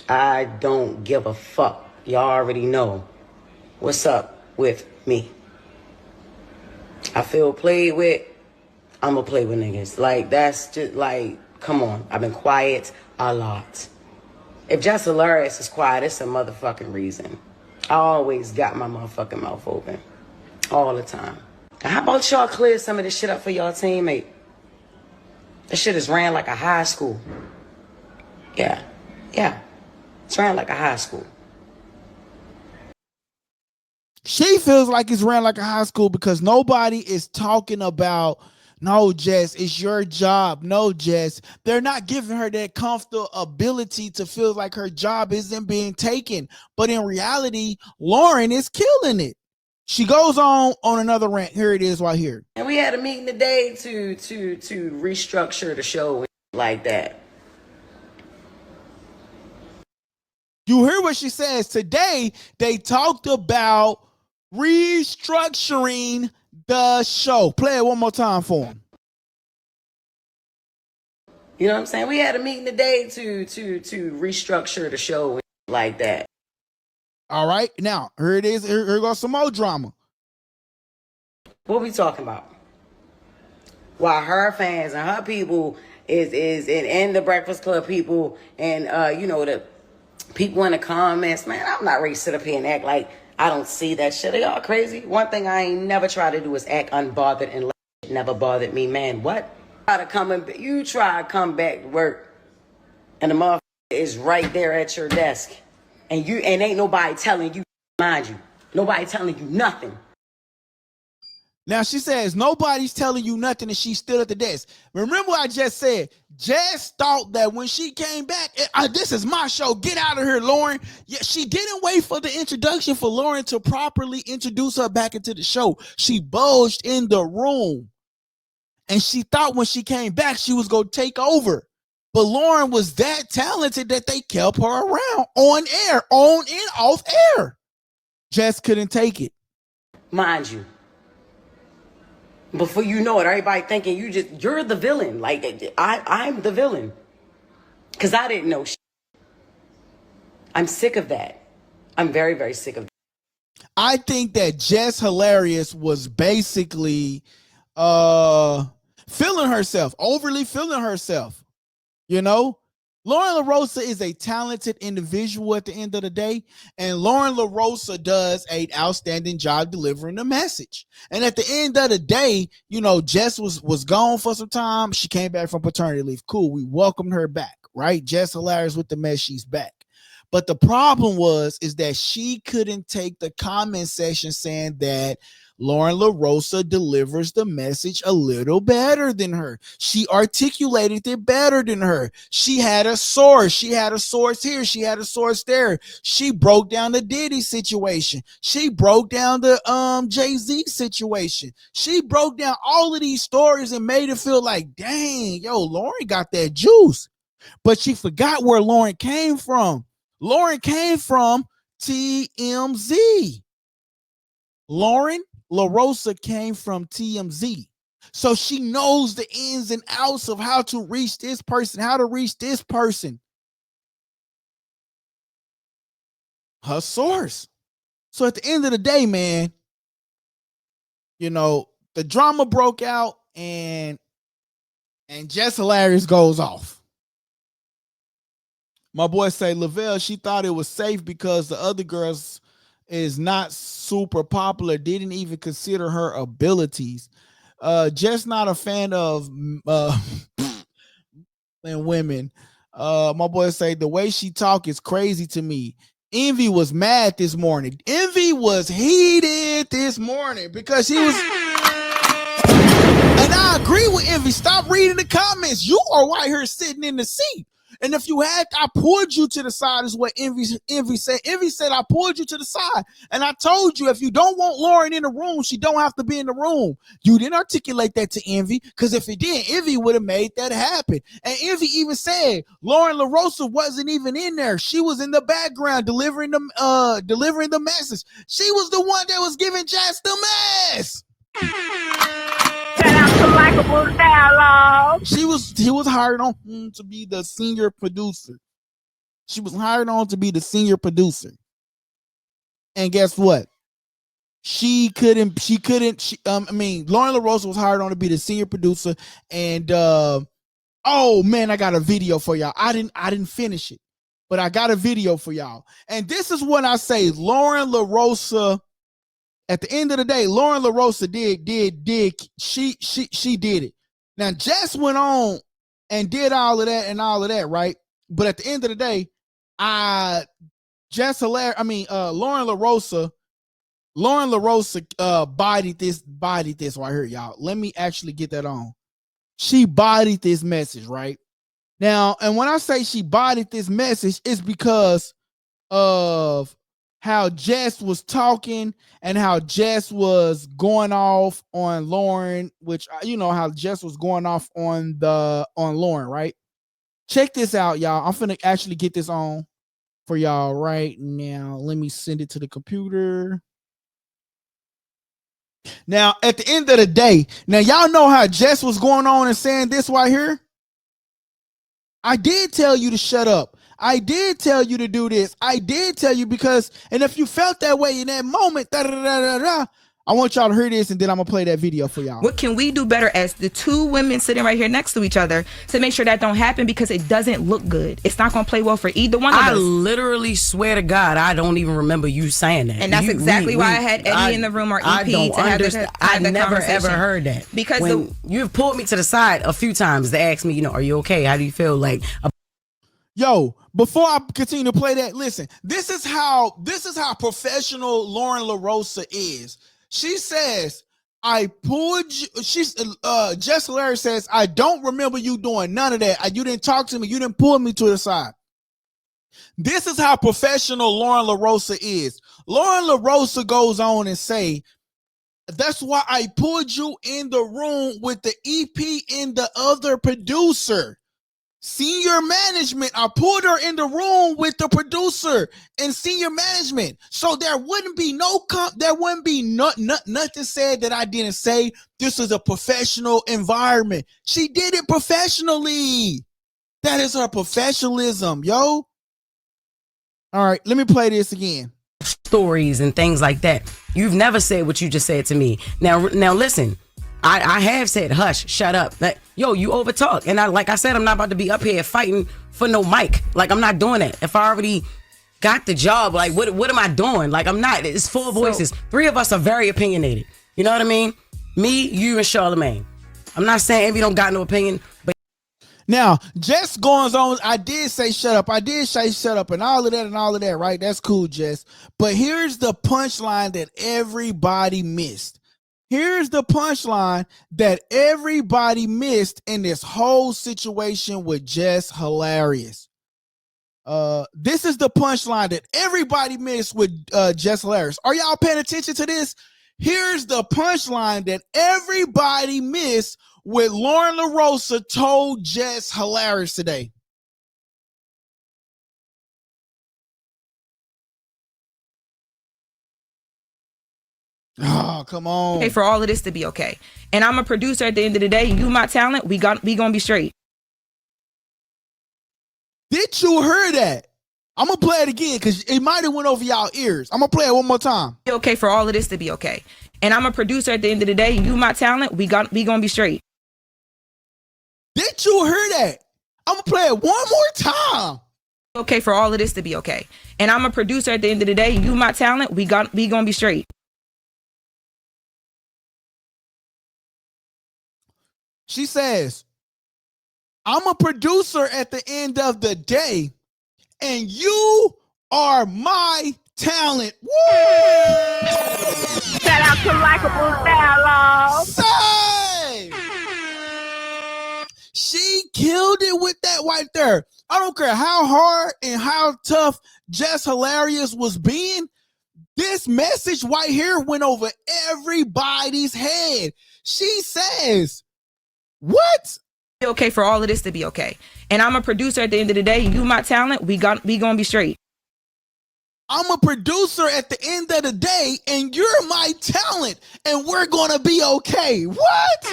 I don't give a fuck. Y'all already know what's up with me. I feel played with. I'm gonna play with niggas. Like, that's just like, come on. I've been quiet a lot. If Jess Hilarious is quiet, it's a motherfucking reason. I always got my motherfucking mouth open. All the time. How about y'all clear some of this shit up for y'all teammate? This shit is ran like a high school. Yeah. It's ran like a high school. She feels like it's ran like a high school because nobody is talking about, no, Jess, it's your job. No, Jess. They're not giving her that comfortable ability to feel like her job isn't being taken. But in reality, Lauren is killing it. She goes on another rant. Here it is right here. And we had a meeting today to restructure the show like that. You hear what she says. Today, they talked about restructuring the show. Play it one more time for him. You know what I'm saying? We had a meeting today to restructure the show like that. All right. Now, here it is. Here goes some more drama. What we talking about? While her fans and her people and the Breakfast Club people and the people in the comments, man, I'm not ready to sit up here and act like I don't see that shit. Are y'all crazy? One thing I ain't never tried to do is act unbothered, and it never bothered me, man. What? You try to come back to work, and the motherfucker is right there at your desk, and ain't nobody telling you, mind you, nobody telling you nothing. Now she says nobody's telling you nothing, and she's still at the desk. Remember what I just said? Jess thought that when she came back, this is my show. Get out of here, Lauren. Yeah, she didn't wait for the introduction for Lauren to properly introduce her back into the show. She bulged in the room, and she thought when she came back she was going to take over. But Lauren was that talented that they kept her around on air, on and off air. Jess couldn't take it. Mind you. Before you know it, everybody thinking you're the villain. Like, I'm the villain. Because I didn't know shit. I'm sick of that. I'm very, very sick of that. I think that Jess Hilarious was basically feeling herself, overly feeling herself. You know? Lauren LaRosa is a talented individual at the end of the day, and Lauren LaRosa does an outstanding job delivering the message. And at the end of the day, Jess was gone for some time. She came back from paternity leave. Cool. We welcomed her back, right? Jess Hilarious with the mess. She's back. But the problem is that she couldn't take the comment section saying that Lauren LaRosa delivers the message a little better than her. She articulated it better than her. She had a source. She had a source here. She had a source there. She broke down the Diddy situation. She broke down the Jay-Z situation. She broke down all of these stories and made it feel like, dang, Lauren got that juice. But she forgot where Lauren came from. Lauren came from TMZ. Lauren LaRosa came from TMZ. So she knows the ins and outs of how to reach this person, how to reach this person. Her source. So at the end of the day, man, the drama broke out and Jess Hilarious goes off. My boy say, Lavelle, she thought it was safe because the other girls is not super popular, didn't even consider her abilities. Just not a fan of and women. My boy say the way she talk is crazy to me. Envy was mad this morning. Envy was heated this morning because she was. And I agree with Envy. Stop reading the comments. You are right here sitting in the seat. And if you had, I pulled you to the side, is what Envy said. Envy said, I pulled you to the side. And I told you, if you don't want Lauren in the room, she don't have to be in the room. You didn't articulate that to Envy, because if it did, Envy would have made that happen. And Envy even said, Lauren LaRosa wasn't even in there. She was in the background delivering the message. She was the one that was giving Jess the mess. Shout out to Likeable Dialogue. He was hired on to be the senior producer. She was hired on to be the senior producer. And guess what? Lauren LaRosa was hired on to be the senior producer. And oh man, I got a video for y'all. I didn't finish it, but I got a video for y'all. And this is what I say, Lauren LaRosa. At the end of the day, Lauren LaRosa she did it. Now Jess went on and did all of that, right? But at the end of the day, Lauren LaRosa bodied this right here, y'all. Let me actually get that on. She bodied this message, right? Now, and when I say she bodied this message, it's because of how Jess was talking and how Jess was going off on Lauren, which you know how Jess was going off on Lauren, right? Check this out, y'all. I'm finna actually get this on for y'all right now. Let me send it to the computer. Now, at the end of the day, now y'all know how Jess was going on and saying this right here. I did tell you to shut up. I did tell you to do this. I did tell you because, and if you felt that way in that moment, I want y'all to hear this, and then I'm going to play that video for y'all. What can we do better as the two women sitting right here next to each other to make sure that don't happen, because it doesn't look good. It's not going to play well for either one of us. I literally swear to God, I don't even remember you saying that. And that's exactly why I had Eddie in the room, or EP, I never ever heard that. Because you've pulled me to the side a few times to ask me, are you okay? How do you feel? Like, yo, before I continue to play that, listen, this is how professional Lauren LaRosa is. She says, I pulled you. Jess Hilarious says, I don't remember you doing none of that. You didn't talk to me. You didn't pull me to the side. This is how professional Lauren LaRosa is. Lauren LaRosa goes on and say, that's why I pulled you in the room with the EP and the other producer. Senior management, I pulled her in the room with the producer and senior management, so there wouldn't be nothing said that I didn't say. This is a professional environment. She did it professionally. That is her professionalism, yo. All right, let me play this again. Stories and things like that. You've never said what you just said to me. Now listen. I have said, hush, shut up. Like, yo, you overtalk. And like I said, I'm not about to be up here fighting for no mic. Like, I'm not doing that. If I already got the job, like, what am I doing? Like, I'm not. It's four voices. Three of us are very opinionated. You know what I mean? Me, you, and Charlamagne. I'm not saying Envy don't got no opinion, but now, Jess goes on, I did say shut up. I did say shut up and all of that, right? That's cool, Jess. But here's the punchline that everybody missed. Here's the punchline that everybody missed in this whole situation with Jess Hilarious. This is the punchline that everybody missed with Jess Hilarious. Are y'all paying attention to this? Here's the punchline that everybody missed with Lauren LaRosa told Jess Hilarious today. Oh, come on. Okay, for all of this to be okay. And I'm a producer at the end of the day. You my talent, we gonna be straight. Did you hear that? I'm gonna play it again because it might have went over y'all ears. I'm gonna play it one more time. Okay, for all of this to be okay. And I'm a producer at the end of the day. You my talent, we gonna be straight. Did you hear that? I'm gonna play it one more time. Okay, for all of this to be okay. And I'm a producer at the end of the day. You my talent, we gonna be straight. She says, I'm a producer at the end of the day, and you are my talent. Woo! Shout out to Likeable Dialogue. Say! She killed it with that right there. I don't care how hard and how tough Jess Hilarious was being. This message right here went over everybody's head. She says, what? Okay for all of this to be okay. And I'm a producer at the end of the day. You my talent. We gonna be straight. I'm a producer at the end of the day, and you're my talent, and we're gonna be okay. What?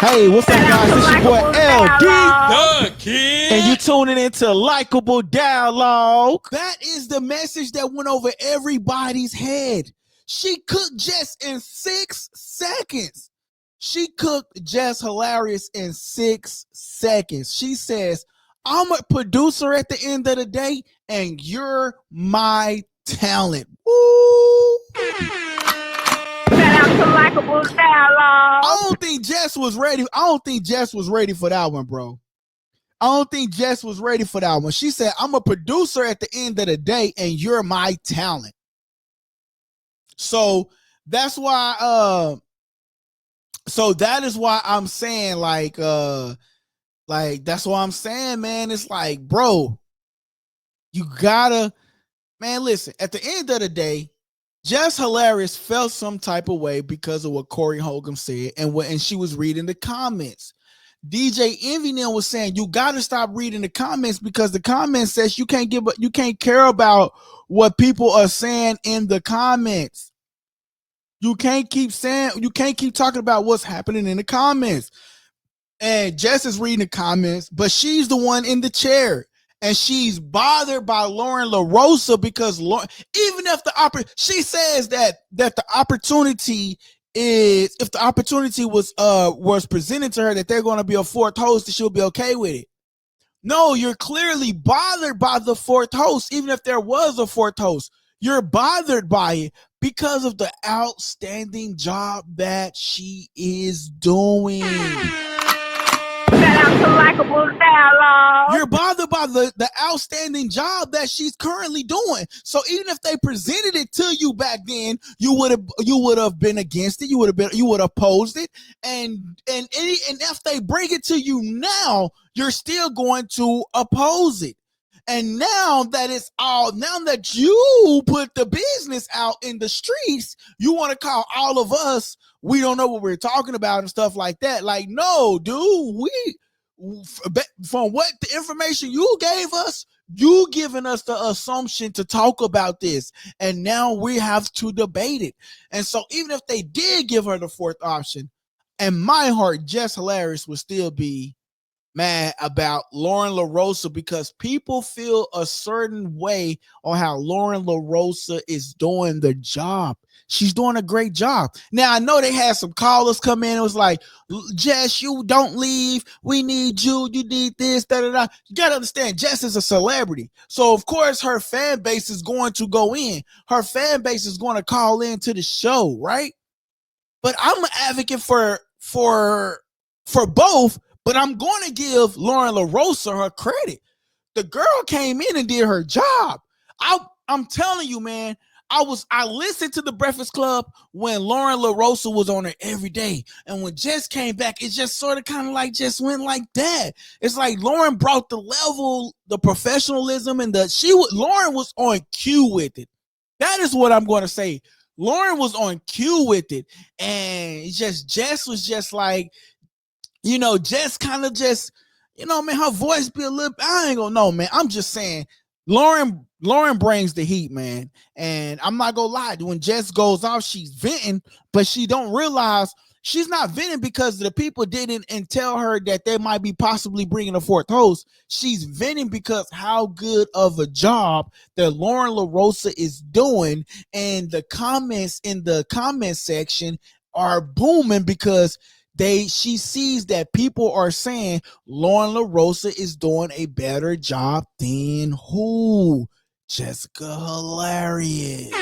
Hey, what's up, guys? It's your boy LD, The Kid. and you tuning into Likeable Dialogue. That is the message that went over everybody's head. She cooked Jess in 6 seconds. She cooked Jess Hilarious in 6 seconds. She says, I'm a producer at the end of the day, and you're my talent. Woo! Shout out to Likeable Dialogue. I don't think Jess was ready. I don't think Jess was ready for that one, bro. I don't think Jess was ready for that one. She said, I'm a producer at the end of the day, and you're my talent. So that's why so that is why I'm saying like that's why I'm saying, man, it's like, bro, you gotta, man, listen, at the end of the day, Jess Hilarious felt some type of way because of what Corey Holcomb said and she was reading the comments. DJ Envy now was saying, you gotta stop reading the comments because the comments says you can't care about what people are saying in the comments. You can't keep talking about what's happening in the comments. And Jess is reading the comments, but she's the one in the chair. And she's bothered by Lauren LaRosa because even if she says that the opportunity is, if the opportunity was presented to her that they're going to be a fourth host, that she'll be okay with it. No, you're clearly bothered by the fourth host, even if there was a fourth host. You're bothered by it because of the outstanding job that she is doing. Shout out to Likeable Dialogue. You're bothered by the outstanding job that she's currently doing. So even if they presented it to you back then, you would have been against it. You would have opposed it. And if they bring it to you now, you're still going to oppose it. And now that you put the business out in the streets, you want to call all of us, we don't know what we're talking about and stuff like that. Like, no, dude, from what the information you gave us, you giving us the assumption to talk about this. And now we have to debate it. And so even if they did give her the fourth option, in my heart, Jess Hilarious would still be mad about Lauren LaRosa because people feel a certain way on how Lauren LaRosa is doing the job. She's doing a great job. Now, I know they had some callers come in and was like, Jess, you don't leave. We need you. You need this, da-da-da. You got to understand, Jess is a celebrity. So, of course, her fan base is going to go in. Her fan base is going to call in to the show, right? But I'm an advocate for both. But I'm going to give Lauren LaRosa her credit. The girl came in and did her job. I'm telling you, man, I listened to the Breakfast Club when Lauren LaRosa was on it every day. And when Jess came back, it just sort of kind of like just went like that. It's like Lauren brought the level, the professionalism, and Lauren was on cue with it. That is what I'm going to say. Lauren was on cue with it. And Jess was just like, Jess kind of just, man, her voice be a little, I ain't gonna know, man. I'm just saying, Lauren brings the heat, man. And I'm not gonna lie, when Jess goes off, she's venting, but she don't realize she's not venting because the people didn't and tell her that they might be possibly bringing a fourth host. She's venting because how good of a job that Lauren LaRosa is doing, and the comments in the comment section are booming because she sees that people are saying Lauren LaRosa is doing a better job than who? Jessica Hilarious.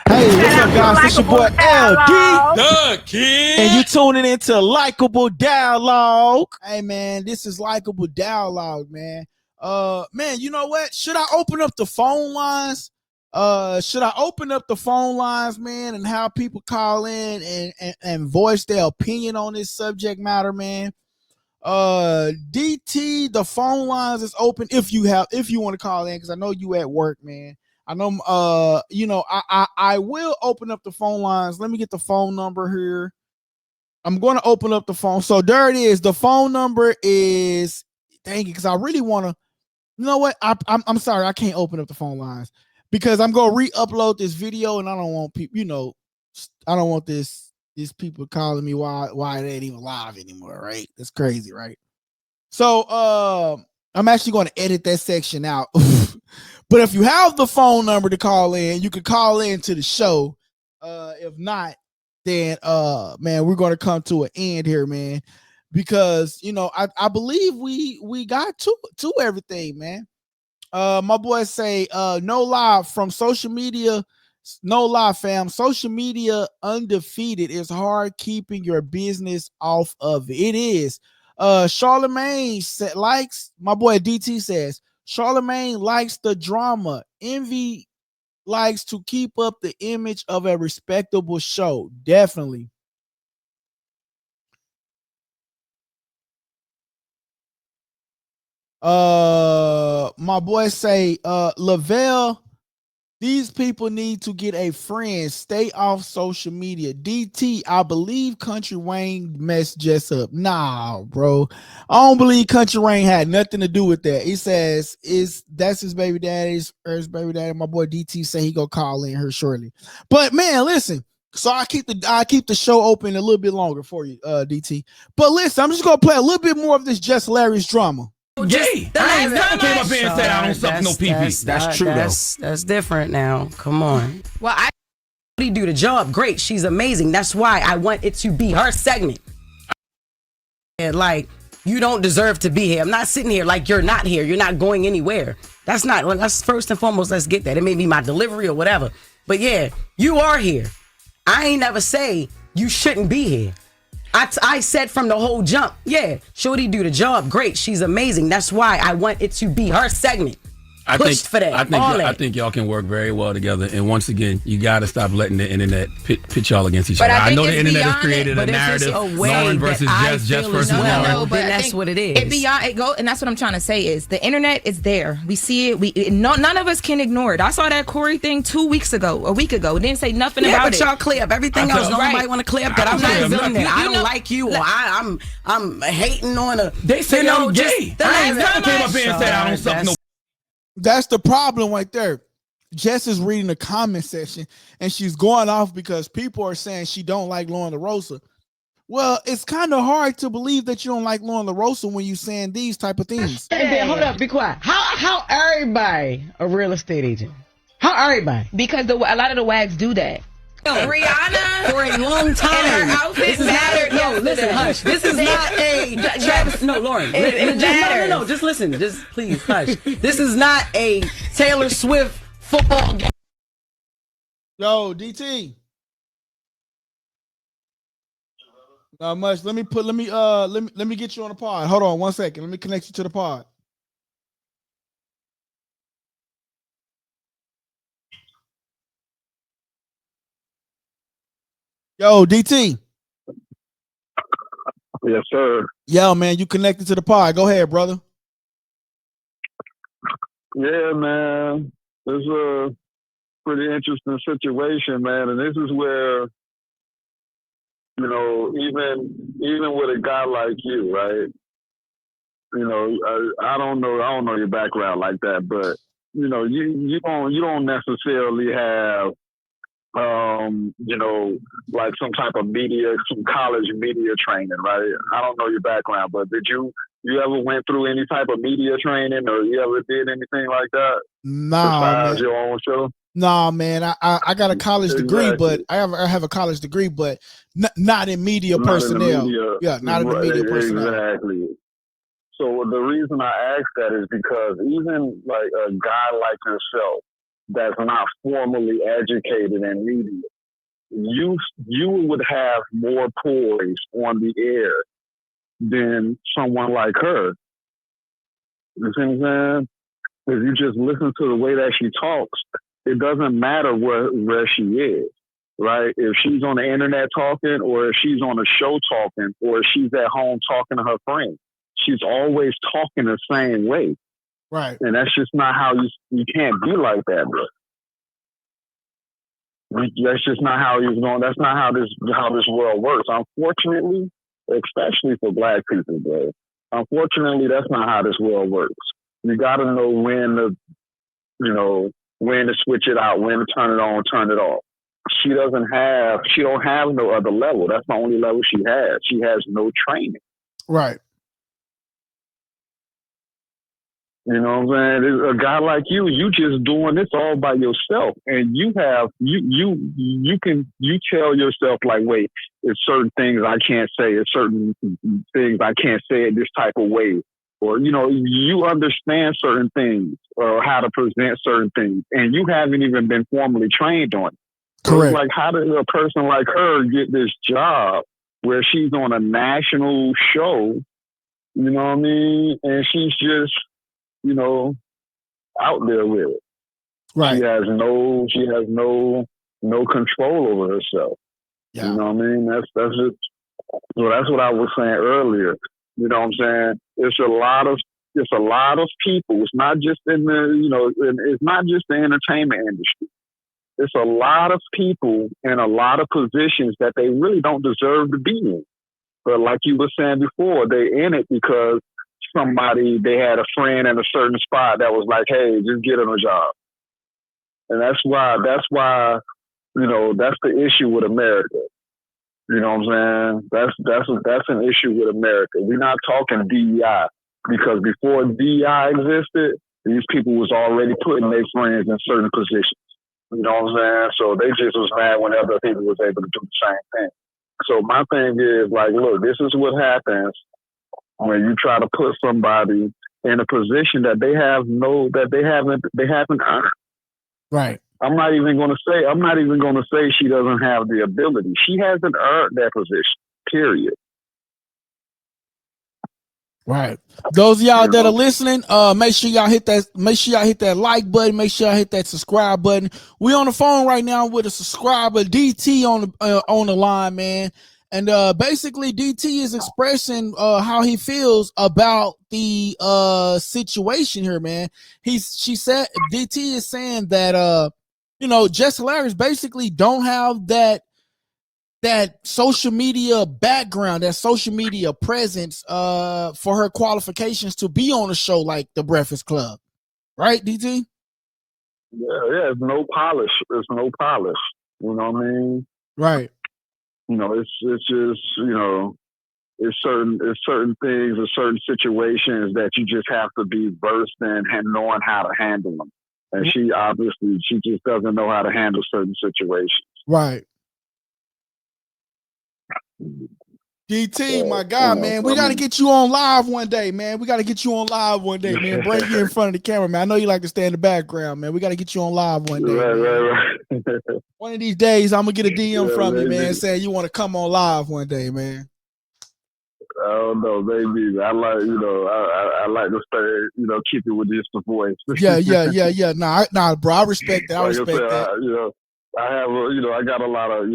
Hey, what's up, guys? This your boy LD. The Kid. And you tuning into Likeable Dialogue. Hey, man, this is Likeable Dialogue, man. Man, you know what? Should I open up the phone lines? Should I open up the phone lines, man, and have people call in and voice their opinion on this subject matter, man? DT, the phone lines is open if you want to call in, because I know you at work, man. I know, you know, I will open up the phone lines. Let me get the phone number here. I'm going to open up the phone. So there it is. The phone number is, dang it, because I really want to, you know what? I'm sorry, I can't open up the phone lines because I'm going to re-upload this video, and I don't want people, you know, I don't want these people calling me why it ain't even live anymore, right? That's crazy, right? So I'm actually going to edit that section out. But if you have the phone number to call in, you can call in to the show. If not, then man, we're going to come to an end here, man, because you know I believe we got to everything, man. My boys say no lie from social media. No lie, fam. Social media undefeated is hard keeping your business off of it. It is. Charlamagne likes, my boy DT says, Charlamagne likes the drama. Envy likes to keep up the image of a respectable show. Definitely. My boy say, Lavelle, these people need to get a friend. Stay off social media. DT, I believe Country Wayne messed Jess up. Nah, bro. I don't believe Country Wayne had nothing to do with that. He says that's his baby daddy's or his baby daddy. My boy DT say he gonna call in here shortly. But man, listen. So I keep the show open a little bit longer for you, DT. But listen, I'm just gonna play a little bit more of this Jess Hilarious drama. Gay. I ain't never came up here and said I don't suck no pee-pee. That's true, that's different now. Come on. Well, I do the job great. She's amazing. That's why I want it to be her segment. And like, you don't deserve to be here. I'm not sitting here like you're not here. You're not going anywhere. That's first and foremost, let's get that. It may be my delivery or whatever. But yeah, you are here. I ain't never say you shouldn't be here. I said from the whole jump, yeah, Shorty do the job great. She's amazing. That's why I want it to be her segment. I think y'all can work very well together. And once again, you got to stop letting the internet pit y'all against each other. I know the internet has created a narrative, Lauren versus Jess versus Lauren. Then that's what it is. And that's what I'm trying to say is the internet is there. We see it. None of us can ignore it. I saw that Corey thing a week ago. It didn't say nothing about it. But y'all clear up everything else. Nobody want to clear up that I'm not feeling that. I don't like you, or I'm hating on a. They say I'm gay. I ain't never came up here and said I don't suck no. That's the problem right there. Jess is reading the comment section and she's going off because people are saying she don't like Lauren LaRosa. Well, it's kind of hard to believe that you don't like Lauren LaRosa when you're saying these type of things. Hey, hold up, be quiet. How everybody a real estate agent? How everybody? Because a lot of the wags do that. Rihanna for a long time. her outfit This is mattered. no, listen, hush. This is not a Travis. No, Lauren. No. Just listen. Just please hush. This is not a Taylor Swift football game. Yo, DT. Not much. Let me get you on the pod. Hold on 1 second. Let me connect you to the pod. Yo, DT. Yes, sir. Yo, man, you connected to the pod. Go ahead, brother. Yeah, man. It's a pretty interesting situation, man. And this is where, you know, even with a guy like you, right? You know, I don't know your background like that, but you know, you don't necessarily have you know, like some type of some college media training, right? I don't know your background, but did you ever went through any type of media training, or you ever did anything like that? Nah, besides your own show? Nah, man. I got a college degree, but I have a college degree, but not in media personnel. Not in the media personnel. Exactly. So the reason I ask that is because even like a guy like yourself, that's not formally educated in media, you would have more poise on the air than someone like her. You see what I'm saying? If you just listen to the way that she talks, it doesn't matter where she is, right? If she's on the internet talking, or if she's on a show talking, or if she's at home talking to her friends, she's always talking the same way. Right. And that's just not how you can't be like that, bro. That's just not how he's going. That's not how this world works. Unfortunately, especially for Black people, bro. Unfortunately, that's not how this world works. You got to know when to switch it out, when to turn it on, turn it off. She don't have no other level. That's the only level she has. She has no training. Right. You know what I'm saying? A guy like you just doing this all by yourself, and you tell yourself like, wait, it's certain things I can't say, it's certain things I can't say it this type of way, or you understand certain things or how to present certain things, and you haven't even been formally trained on it. So it's like, how did a person like her get this job where she's on a national show? You know what I mean? And she's just out there with it. Right. She has no control over herself. Yeah. You know what I mean? That's just, so that's what I was saying earlier. You know what I'm saying? It's a lot of people. It's not just in the, it's not just the entertainment industry. It's a lot of people in a lot of positions that they really don't deserve to be in. But like you were saying before, they're in it because they had a friend in a certain spot that was like, hey, just get him a job. And that's why, that's the issue with America. You know what I'm saying? That's an issue with America. We're not talking DEI, because before DEI existed, these people was already putting their friends in certain positions. You know what I'm saying? So they just was mad when other people was able to do the same thing. So my thing is like, look, this is what happens when you try to put somebody in a position that they haven't earned. Right. I'm not even going to say she doesn't have the ability. She hasn't earned that position. Period. Right. Those of y'all that are listening, make sure y'all hit that like button. Make sure y'all hit that subscribe button. We on the phone right now with a subscriber, DT, on the line, man. And basically, DT is expressing how he feels about the situation here, man. DT is saying that Jess Hilarious basically don't have that social media background, that social media presence for her qualifications to be on a show like The Breakfast Club. Right, DT? Yeah, it's no polish. It's no polish. You know what I mean? Right. It's just, it's certain things or certain situations that you just have to be versed in and knowing how to handle them. And she just doesn't know how to handle certain situations. Right. DT, my God, man, we got to get you on live one day, man. Bring you in front of the camera, man. I know you like to stay in the background, man. We got to get you on live one day. Right. One of these days, I'm going to get a DM from you, man, saying you want to come on live one day, man. I don't know, maybe. I like, I like to stay, keep it with just the voice. Yeah. Nah, bro, I respect that. I respect that. I have, I got a lot of,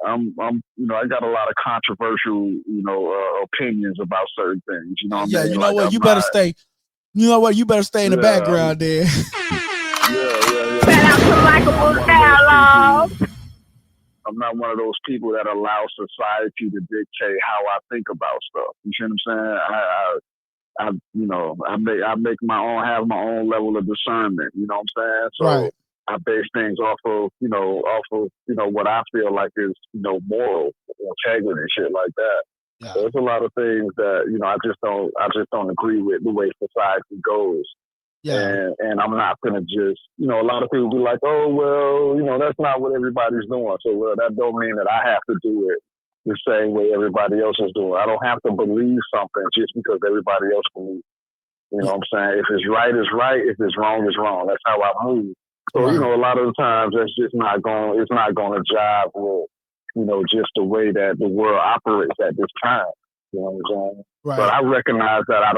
I got a lot of controversial, opinions about certain things. You know what I mean? You know what? You better stay. You know what? You better stay in the background, there. I'm not one of those people that allow society to dictate how I think about stuff. You see what I'm saying? I make my own, have my own level of discernment. You know what I'm saying? So right. I base things off of what I feel like is, moral integrity and shit like that. Yeah. So there's a lot of things that, I just don't agree with the way society goes. Yeah. And I'm not going to just, a lot of people be like, oh, well, that's not what everybody's doing. So, well, that don't mean that I have to do it the same way everybody else is doing. I don't have to believe something just because everybody else believes. You know what I'm saying? If it's right, it's right. If it's wrong, it's wrong. That's how I move. So, you know, a lot of the times that's just it's not going to jive with, you know, just the way that the world operates at this time. You know what I'm saying? Right. But I recognize that I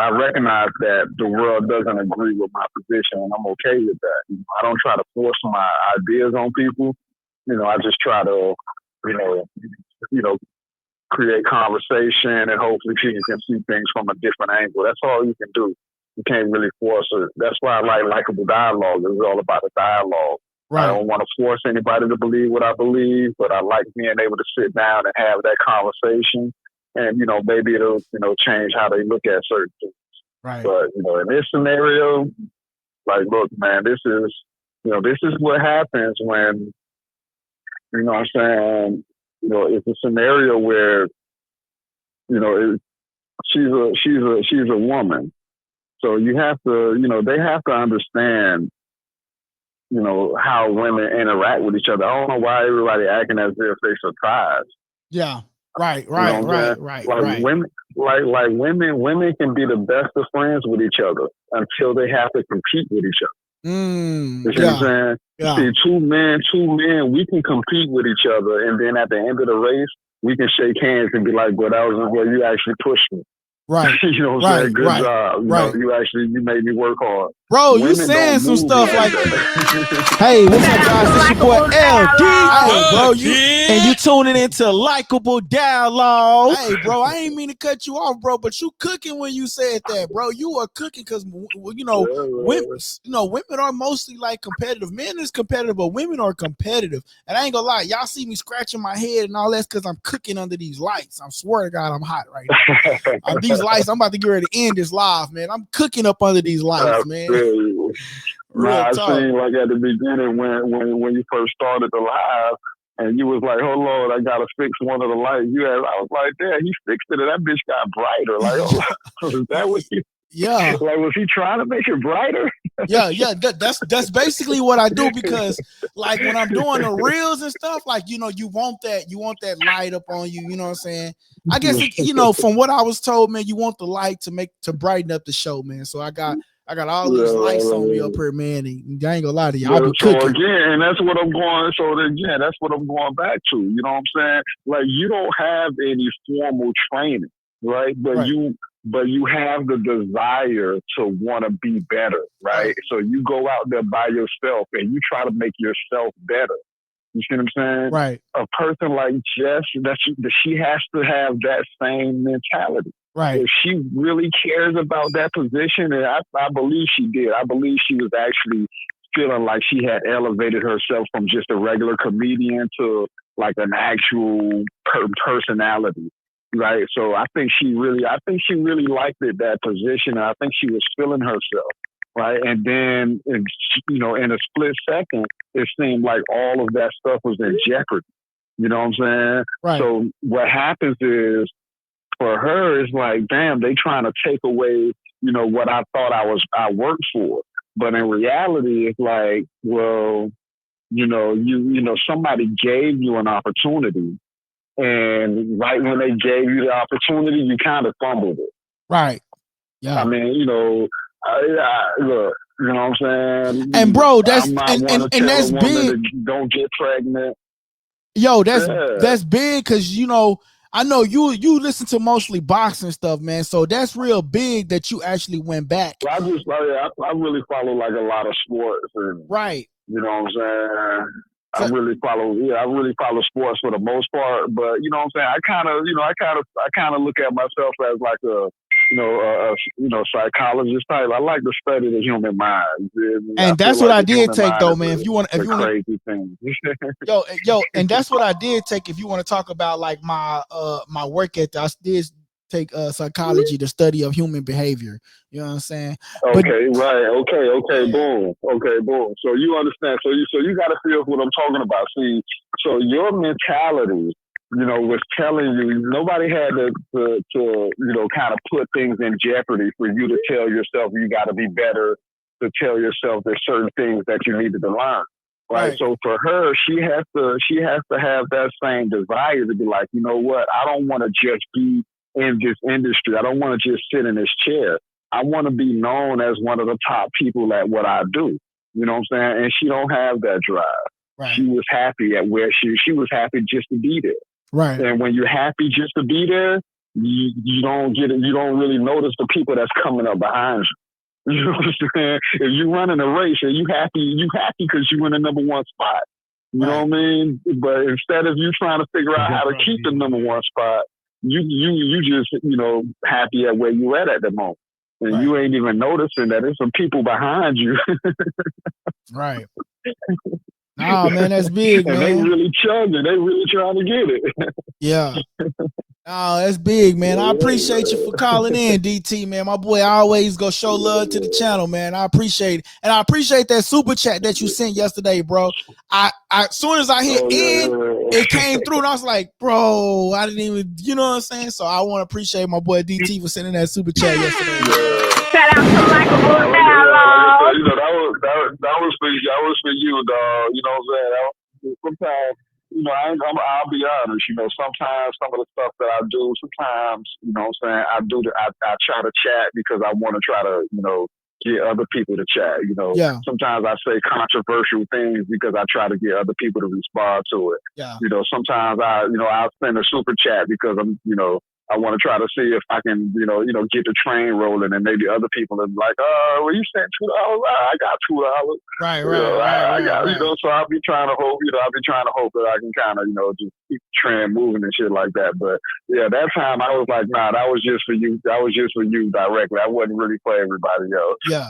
recognize that the world doesn't agree with my position, and I'm okay with that. You know, I don't try to force my ideas on people. You know, I just try to, you know, create conversation, and hopefully people can see things from a different angle. That's all you can do. You can't really force it. That's why I like likable dialogue. It's all about the dialogue. Right. I don't want to force anybody to believe what I believe, but I like being able to sit down and have that conversation. And, you know, maybe it'll, you know, change how they look at certain things. Right. But, you know, in this scenario, like, look, man, this is what happens when, you know what I'm saying, you know, it's a scenario where, you know, she's a woman. So you have to, you know, they have to understand, you know, how women interact with each other. I don't know why everybody acting as if they're surprised. Yeah. Right. You know like women, like women can be the best of friends with each other until they have to compete with each other. You see what I'm saying? Yeah. See, two men, we can compete with each other, and then at the end of the race, we can shake hands and be like, "Well, that was where you actually pushed me." Right. You know what I'm saying? Good job. You know, you made me work hard. Bro, you saying some stuff like, hey, what's up, guys? This your boy LD. Hey, bro, you tuning into Likeable Dialogue. Hey, bro, I ain't mean to cut you off, bro, but you cooking when you said that, bro. You are cooking because, you know, women are mostly like competitive. Men is competitive, but women are competitive. And I ain't gonna lie, y'all see me scratching my head and all that because I'm cooking under these lights. I swear to God, I'm hot right now. These lights, I'm about to get ready to end this live, man. I'm cooking up under these lights, man. I seen like at the beginning when you first started the live, and you was like, "Oh Lord, I gotta fix one of the lights." I was like, "Yeah, he fixed it, and that bitch got brighter." Like, is that what you? Yeah. Like, was he trying to make it brighter? Yeah. That's basically what I do, because like when I'm doing the reels and stuff, like, you know, you want that light up on you. You know what I'm saying? I guess you know, from what I was told, man, you want the light to brighten up the show, man. So I got all these lights on me up here, man. And I ain't gonna lie to you. I'll be cooking. So again, that's what I'm going. So again, that's what I'm going back to. You know what I'm saying? Like, you don't have any formal training, right? But you have the desire to want to be better, right? So you go out there by yourself and you try to make yourself better. You see what I'm saying? Right. A person like Jess, she has to have that same mentality. Right. If she really cares about that position, and I believe she did. I believe she was actually feeling like she had elevated herself from just a regular comedian to like an actual personality. Right. So I think she really liked it, that position. And I think she was feeling herself. Right. And then, you know, in a split second, it seemed like all of that stuff was in jeopardy. You know what I'm saying? Right. So what happens is, for her, it's like, damn, they trying to take away, you know, what I thought I worked for. But in reality, it's like, well, you know, somebody gave you an opportunity. And right when they gave you the opportunity, you kind of fumbled it. Right. Yeah. I mean, you know, look, you know what I'm saying? And bro, that's and that's big. Don't get pregnant. Yo, that's big, because, you know, I know you listen to mostly boxing stuff, man. So that's real big that you actually went back. Well, I really follow like a lot of sports. And, right. You know what I'm saying? I really follow sports for the most part, but you know what I'm saying? I kind of look at myself as like a psychologist type. I like to study the human mind. And that's what I did take though, man. If you want crazy thing. yo, and that's what I did take. If you want to talk about like my work ethic, I did take psychology, the study of human behavior. You know what I'm saying? Okay, boom. So you understand. So you got to feel what I'm talking about. See, so your mentality, you know, was telling you, nobody had to you know, kind of put things in jeopardy for you to tell yourself you got to be better, to tell yourself there's certain things that you needed to learn. Right. So for her, she has to have that same desire to be like, you know what, I don't want to just be in this industry. I don't want to just sit in this chair. I want to be known as one of the top people at what I do. You know what I'm saying? And she don't have that drive. Right. She was happy at where she was happy just to be there. Right. And when you're happy just to be there, you don't get it. You don't really notice the people that's coming up behind you. You know what I'm saying? If you running a race and you happy because you in the number one spot. You know what I mean? But instead of you trying to figure out how to keep the number one spot, you just, happy at where you at the moment. And you ain't even noticing that there's some people behind you. Right. Oh man, that's big, man. And they really chugging. They really trying to get it. Yeah. Oh, that's big, man. I appreciate you for calling in, DT, man. My boy, I always go show love to the channel, man. I appreciate it. And I appreciate that super chat that you sent yesterday, bro. I as soon as I hit it came through, and I was like, bro, I didn't even, you know what I'm saying? So I want to appreciate my boy DT for sending that super chat yesterday. Shout out to Michael Dialogue. That was for you, dog. You know what I'm saying? Sometimes, I'll be honest. Sometimes some of the stuff that I do, sometimes, you know what I'm saying, I try to chat because I want to try to, get other people to chat. Sometimes I say controversial things because I try to get other people to respond to it. Yeah. Sometimes I'll send a super chat because I'm, I want to try to see if I can, get the train rolling, and maybe other people are like, "Oh, well, you sent $2. I got $2." Right. I got, so I'll be trying to hope, that I can kind of, just keep the train moving and shit like that. But yeah, that time I was like, nah, that was just for you. That was just for you directly. I wasn't really for everybody else. Yeah.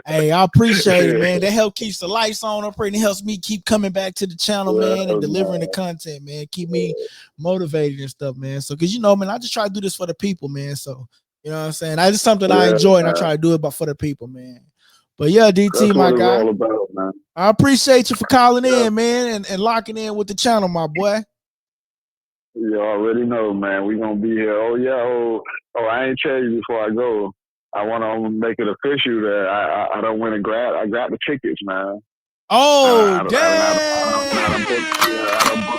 Hey, I appreciate it, man. That help keeps the lights on. I'm pretty helps me keep coming back to the channel, man, and delivering the content, man. Keep me motivated and stuff, man. So, cause man, I just try to do this for the people, man. So, you know what I'm saying? I just something I enjoy, and I try to do it for the people, man. But yeah, DT, that's my what guy. It's all about, man. I appreciate you for calling in, man, and locking in with the channel, my boy. You already know, man. We gonna be here. Oh yeah. I ain't tell you before I go. I want to make it official that I don't win I got the tickets, man. Oh, damn.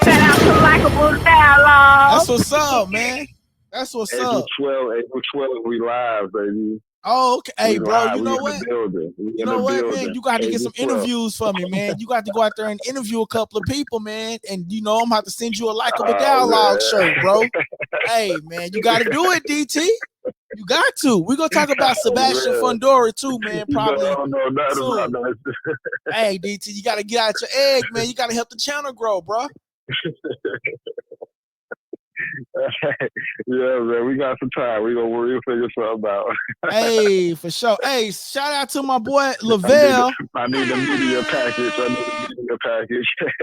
Shout out to Michael Dialogue. That's what's up, man. That's what's up. April 12th, we live, baby. Oh, okay. Hey, bro, live. you know what? You know what, man? You got to get some interviews for me, man. You got to go out there and interview a couple of people, man. And, I'm going to have to send you a likable dialogue shirt, bro. Hey, man, you got to do it, DT. You got to. We're going to talk about Sebastian Fundora, too, man, probably soon. Hey, DT, you got to get out your egg, man. You got to help the channel grow, bro. Yeah, man, we got some time. We'll figure something out. Hey, for sure. Hey, shout out to my boy Lavelle. I need the media package.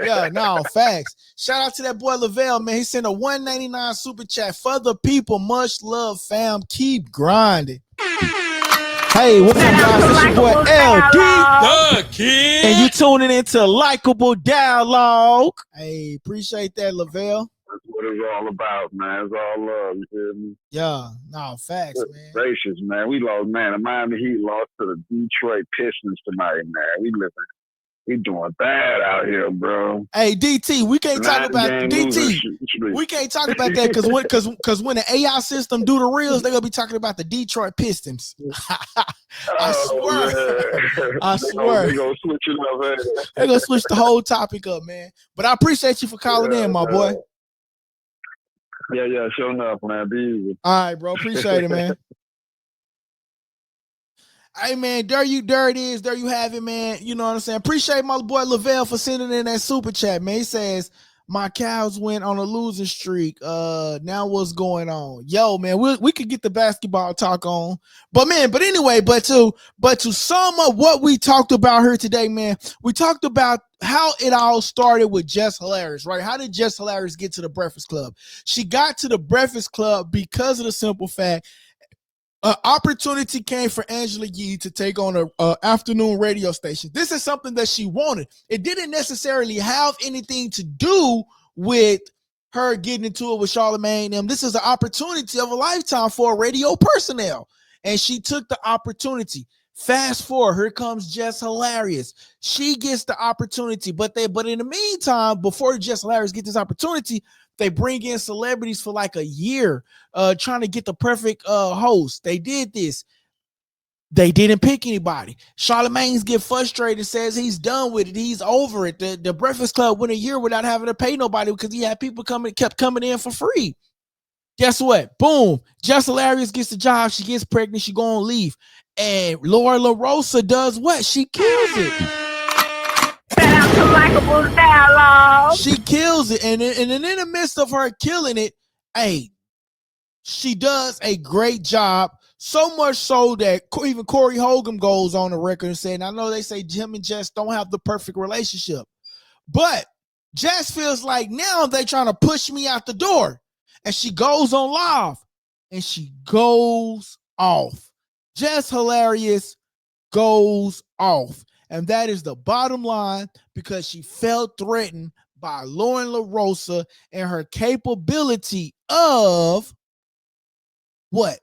Yeah, no, facts. Shout out to that boy Lavelle, man. He sent a $1.99 super chat for the people. Much love, fam. Keep grinding. Hey, what's up, guys? It's your boy LD, the King, and you tuning into Likeable Dialogue. Hey, appreciate that, Lavelle. That's what it's all about, man. It's all love. You feel me? Yeah, no, facts, man. Gracious, man. We lost, man. The Miami Heat lost to the Detroit Pistons tonight, man. We doing bad out here, bro. Hey, DT, we can't talk about DT. We can't talk about that because when the AI system do the reels, they're gonna be talking about the Detroit Pistons. I swear. I swear. They're gonna switch it up, man. They're gonna switch the whole topic up, man. But I appreciate you for calling in, my boy. Yeah, sure enough, man. Be easy. All right, bro. Appreciate it, man. Hey, man, there it is. There you have it, man. You know what I'm saying? Appreciate my boy Lavelle for sending in that super chat, man. He says, my Cavs went on a losing streak. Now what's going on? Yo, man, we could get the basketball talk on. But to sum up what we talked about here today, man, we talked about how it all started with Jess Hilarious, right? How did Jess Hilarious get to the Breakfast Club? She got to the Breakfast Club because of the simple fact an opportunity came for Angela Yee to take on a afternoon radio station. This is something that she wanted. It didn't necessarily have anything to do with her getting into it with Charlamagne and them. This is an opportunity of a lifetime for a radio personnel, and she took the opportunity. Fast forward, here comes Jess Hilarious. She gets the opportunity, but in the meantime, before Jess Hilarious gets this opportunity, They bring in celebrities for like a year, trying to get the perfect host. They did this. They didn't pick anybody. Charlamagne get frustrated, says he's done with it. He's over it. The Breakfast Club went a year without having to pay nobody because he had people kept coming in for free. Guess what? Boom. Jess Hilarious gets the job. She gets pregnant. She gonna leave. And Lauren LaRosa does what? She kills it. Shout out to Likeable Dialogue. She kills it. And in the midst of her killing it, hey, she does a great job. So much so that even Corey Holcomb goes on the record and saying, I know they say Jim and Jess don't have the perfect relationship, but Jess feels like now they trying to push me out the door. And she goes on live and she goes off. Jess Hilarious goes off. And that is the bottom line, because she felt threatened by Lauren LaRosa and her capability of what?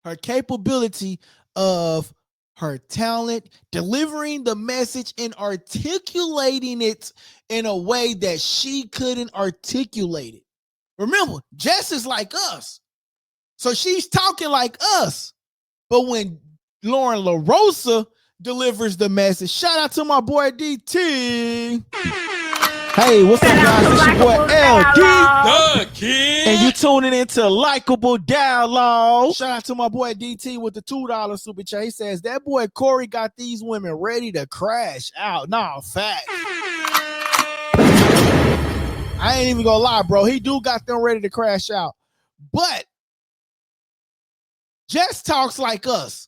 Her capability of her talent, delivering the message and articulating it in a way that she couldn't articulate it. Remember, Jess is like us. So she's talking like us. But when Lauren LaRosa delivers the message, shout out to my boy DT. Hey, what's up, guys? It's your boy LD, the King, and you tuning into Likeable Dialogue. Shout out to my boy DT with the $2 super chat. He says that boy Corey got these women ready to crash out. Nah, fact. I ain't even gonna lie, bro. He do got them ready to crash out. But Jess talks like us.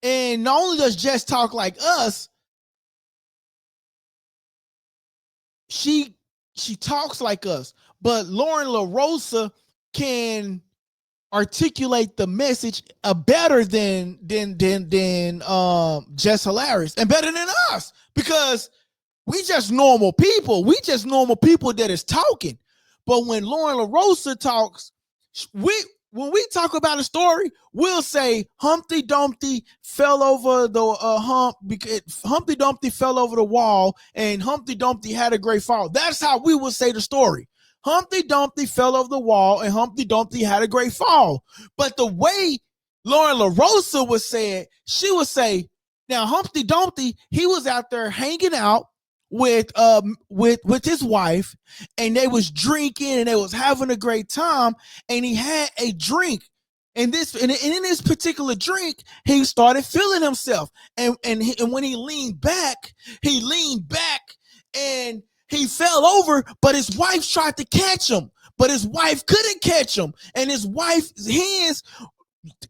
And not only does Jess talk like us, she talks like us, but Lauren LaRosa can articulate the message better than Jess Hilarious, and better than us, because we just normal people. We just normal people that is talking. But when Lauren LaRosa talks, when we talk about a story, we'll say Humpty Dumpty fell over the hump because Humpty Dumpty fell over the wall and Humpty Dumpty had a great fall. That's how we would say the story. Humpty Dumpty fell over the wall and Humpty Dumpty had a great fall. But the way Lauren LaRosa would say it, she would say, now Humpty Dumpty, he was out there hanging out with his wife, and they was drinking and they was having a great time, and he had a drink, and in this particular drink he started feeling himself, and when he leaned back and he fell over, but his wife tried to catch him, but his wife couldn't catch him, and his wife's hands,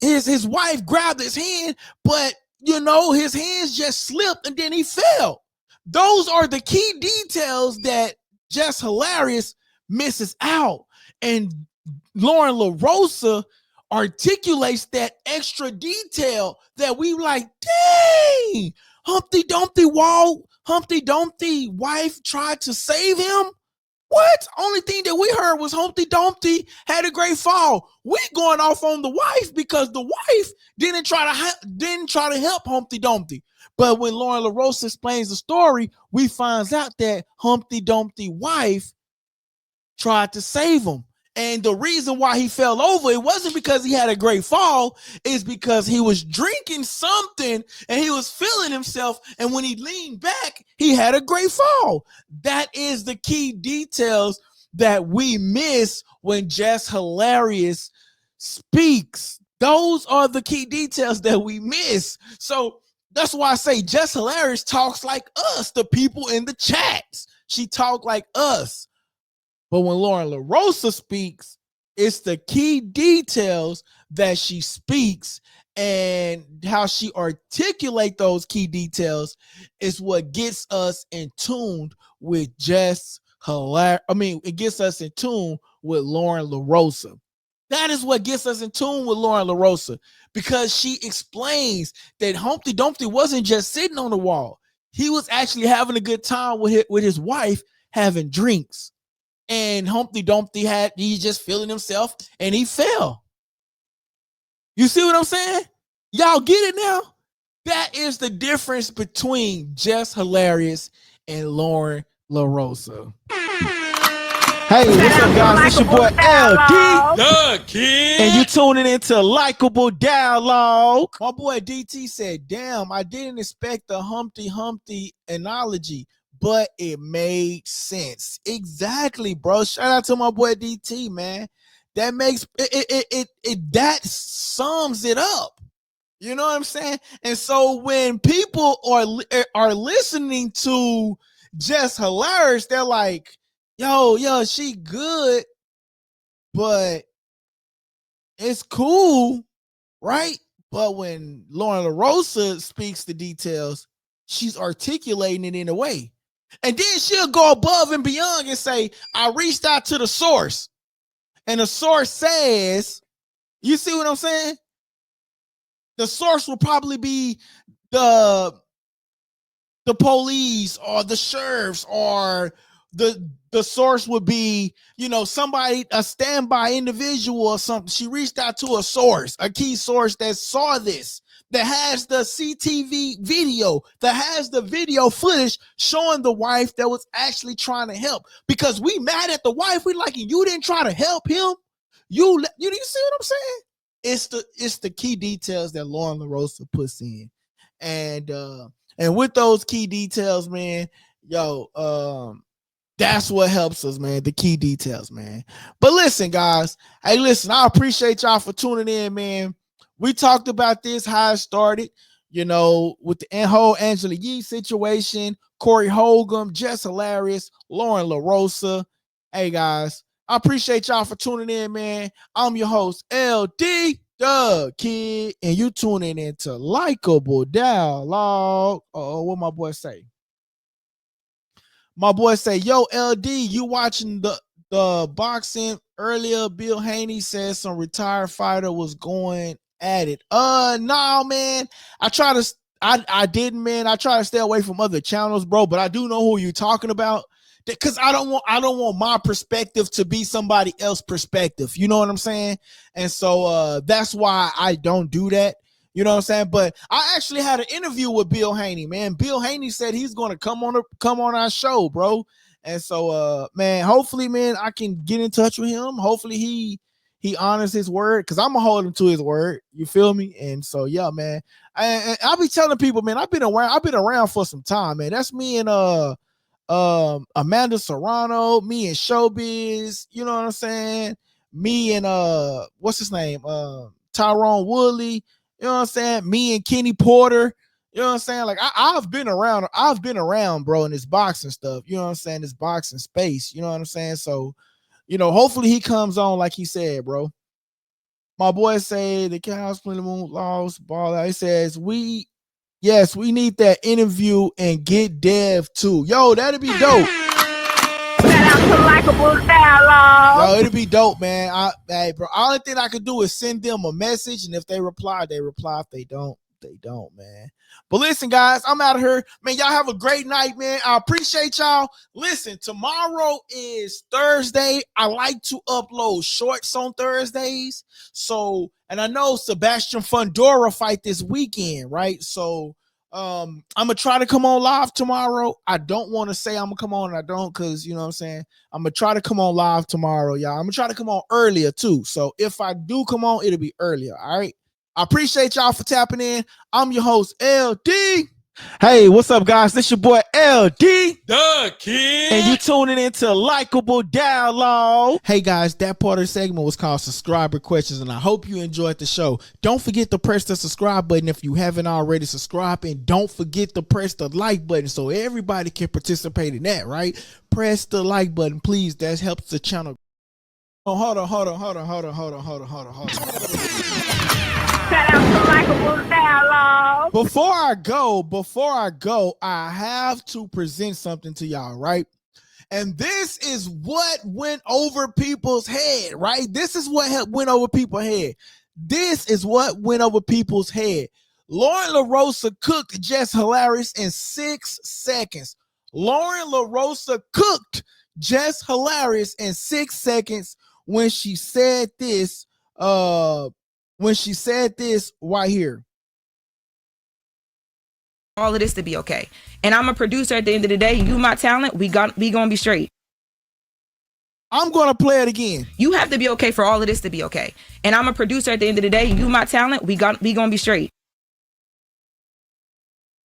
his wife grabbed his hand, but his hands just slipped and then he fell. Those are the key details that Jess Hilarious misses out. And Lauren LaRosa articulates that extra detail that we like, dang, Humpty Dumpty wife tried to save him. What? Only thing that we heard was Humpty Dumpty had a great fall. We going off on the wife because the wife didn't try to help Humpty Dumpty. But when Lauren LaRosa explains the story, we find out that Humpty Dumpty wife tried to save him. And the reason why he fell over, it wasn't because he had a great fall, it's because he was drinking something and he was feeling himself. And when he leaned back, he had a great fall. That is the key details that we miss when Jess Hilarious speaks. Those are the key details that we miss. So that's why I say Jess Hilarious talks like us, the people in the chats. She talk like us. But when Lauren LaRosa speaks, it's the key details that she speaks, and how she articulates those key details is what gets us in tune with Jess Hilarious. It gets us in tune with Lauren LaRosa. That is what gets us in tune with Lauren LaRosa, because she explains that Humpty Dumpty wasn't just sitting on the wall. He was actually having a good time with his wife, having drinks. And Humpty Dumpty he's just feeling himself and he fell. You see what I'm saying? Y'all get it now? That is the difference between Jess Hilarious and Lauren LaRosa. Hey, what's up, guys? It's your boy LD. The Kid. And you tuning into Likeable Dialogue. My boy DT said, damn, I didn't expect the Humpty Humpty analogy, but it made sense. Exactly, bro. Shout out to my boy DT, man. That makes it that sums it up. You know what I'm saying? And so when people are listening to Jess Hilarious, they're like, yo, she good, but it's cool, right? But when Lauren LaRosa speaks the details, she's articulating it in a way. And then she'll go above and beyond and say, I reached out to the source. And the source says, you see what I'm saying? The source will probably be the police or the sheriffs, or the source would be, somebody, a standby individual or something. She reached out to a source, a key source that saw this, that has the CTV video, that has the video footage showing the wife that was actually trying to help. Because we mad at the wife. We like, you didn't try to help him. You see what I'm saying? It's the key details that Lauren LaRosa puts in. And with those key details, man, that's what helps us, man. The key details, man. But listen, guys. Hey, listen, I appreciate y'all for tuning in, man. We talked about this, how it started, with the whole Angela Yee situation, Corey Holcomb, Jess Hilarious, Lauren LaRosa. Hey, guys, I appreciate y'all for tuning in, man. I'm your host, LD, the Kid, and you tuning into Likeable Dialogue. What my boy say? My boy say, yo, LD, you watching the boxing earlier? Bill Haney said some retired fighter was going at it. No, man. I didn't, man. I try to stay away from other channels, bro, but I do know who you're talking about. Because I don't want my perspective to be somebody else's perspective. You know what I'm saying? And so that's why I don't do that. You know what I'm saying? But I actually had an interview with Bill Haney, man. Bill Haney said he's going to come on our show, bro. And so, man, hopefully, man, I can get in touch with him. Hopefully he honors his word, because I'm going to hold him to his word. You feel me? And so, yeah, man. I'll be telling people, man, I've been around for some time, man. That's me and Amanda Serrano, me and Showbiz, you know what I'm saying? Me and what's his name? Tyrone Woodley. You know what I'm saying? Me and Kenny Porter. You know what I'm saying? Like I've been around, bro, in this boxing stuff. You know what I'm saying? This boxing space. You know what I'm saying? So, hopefully he comes on like he said, bro. My boy say the Cows Splinter Moon lost ball out. He says we need that interview and get Dev too. Yo, that'd be dope. Shout out to Likeable Dialogue. Yo, it'd be dope, man. Hey, bro, only thing I could do is send them a message, and if they reply, they reply. If they don't, they don't, man. But listen, guys, I'm out of here. Man, y'all have a great night, man. I appreciate y'all. Listen, tomorrow is Thursday. I like to upload shorts on Thursdays. So, and I know Sebastian Fundora fight this weekend, right? So, I'm gonna try to come on live tomorrow. I don't want to say I'm gonna come on and I don't, because you know what I'm saying. I'm gonna try to come on live tomorrow, y'all. I'm gonna try to come on earlier too. So if I do come on, it'll be earlier. All right. I appreciate y'all for tapping in. I'm your host, LD. Hey, what's up, guys? This your boy LD, the Kid, and you tuning into Likeable Dialogue. Hey guys, that part of the segment was called Subscriber Questions, and I hope you enjoyed the show. Don't forget to press the subscribe button if you haven't already subscribed, and don't forget to press the like button so everybody can participate in that, right? Press the like button, please. That helps the channel. Oh, hold on. Shout out to Likeable Dialogue. Before I go, I have to present something to y'all, right? And this is what went over people's head, right? This is what went over people's head. This is what went over people's head. Lauren LaRosa cooked Jess Hilarious in 6 seconds. Lauren LaRosa cooked Jess Hilarious in 6 seconds when she said this, right here. All of this to be okay. And I'm a producer at the end of the day. You my talent, we gonna be straight. I'm going to play it again. You have to be okay for all of this to be okay. And I'm a producer at the end of the day. You my talent. We going to be straight.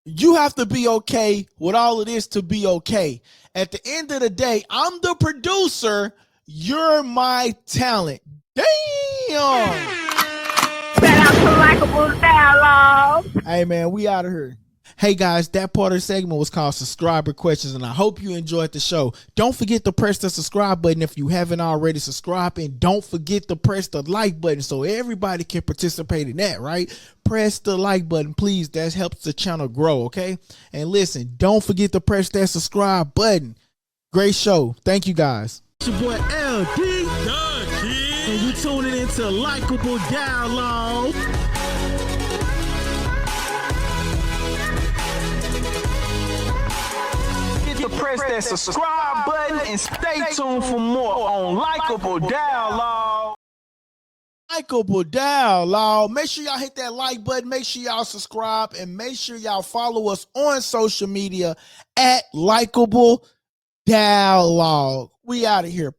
You have to be okay with all of this to be okay. At the end of the day, I'm the producer. You're my talent. Damn. Shout out to Likeable Dialogue. Hey, man, we out of here. Hey, guys, that part of the segment was called Subscriber Questions, and I hope you enjoyed the show. Don't forget to press the subscribe button if you haven't already subscribed, and don't forget to press the like button so everybody can participate in that, right? Press the like button, please. That helps the channel grow, okay? And listen, don't forget to press that subscribe button. Great show. Thank you, guys. It's your boy LD, and you tuning into Likeable Dialogue. Press that subscribe button and stay tuned for more on Likeable Dialogue. Likeable Dialogue. Make sure y'all hit that like button. Make sure y'all subscribe, and make sure y'all follow us on social media at Likeable Dialogue. We out of here.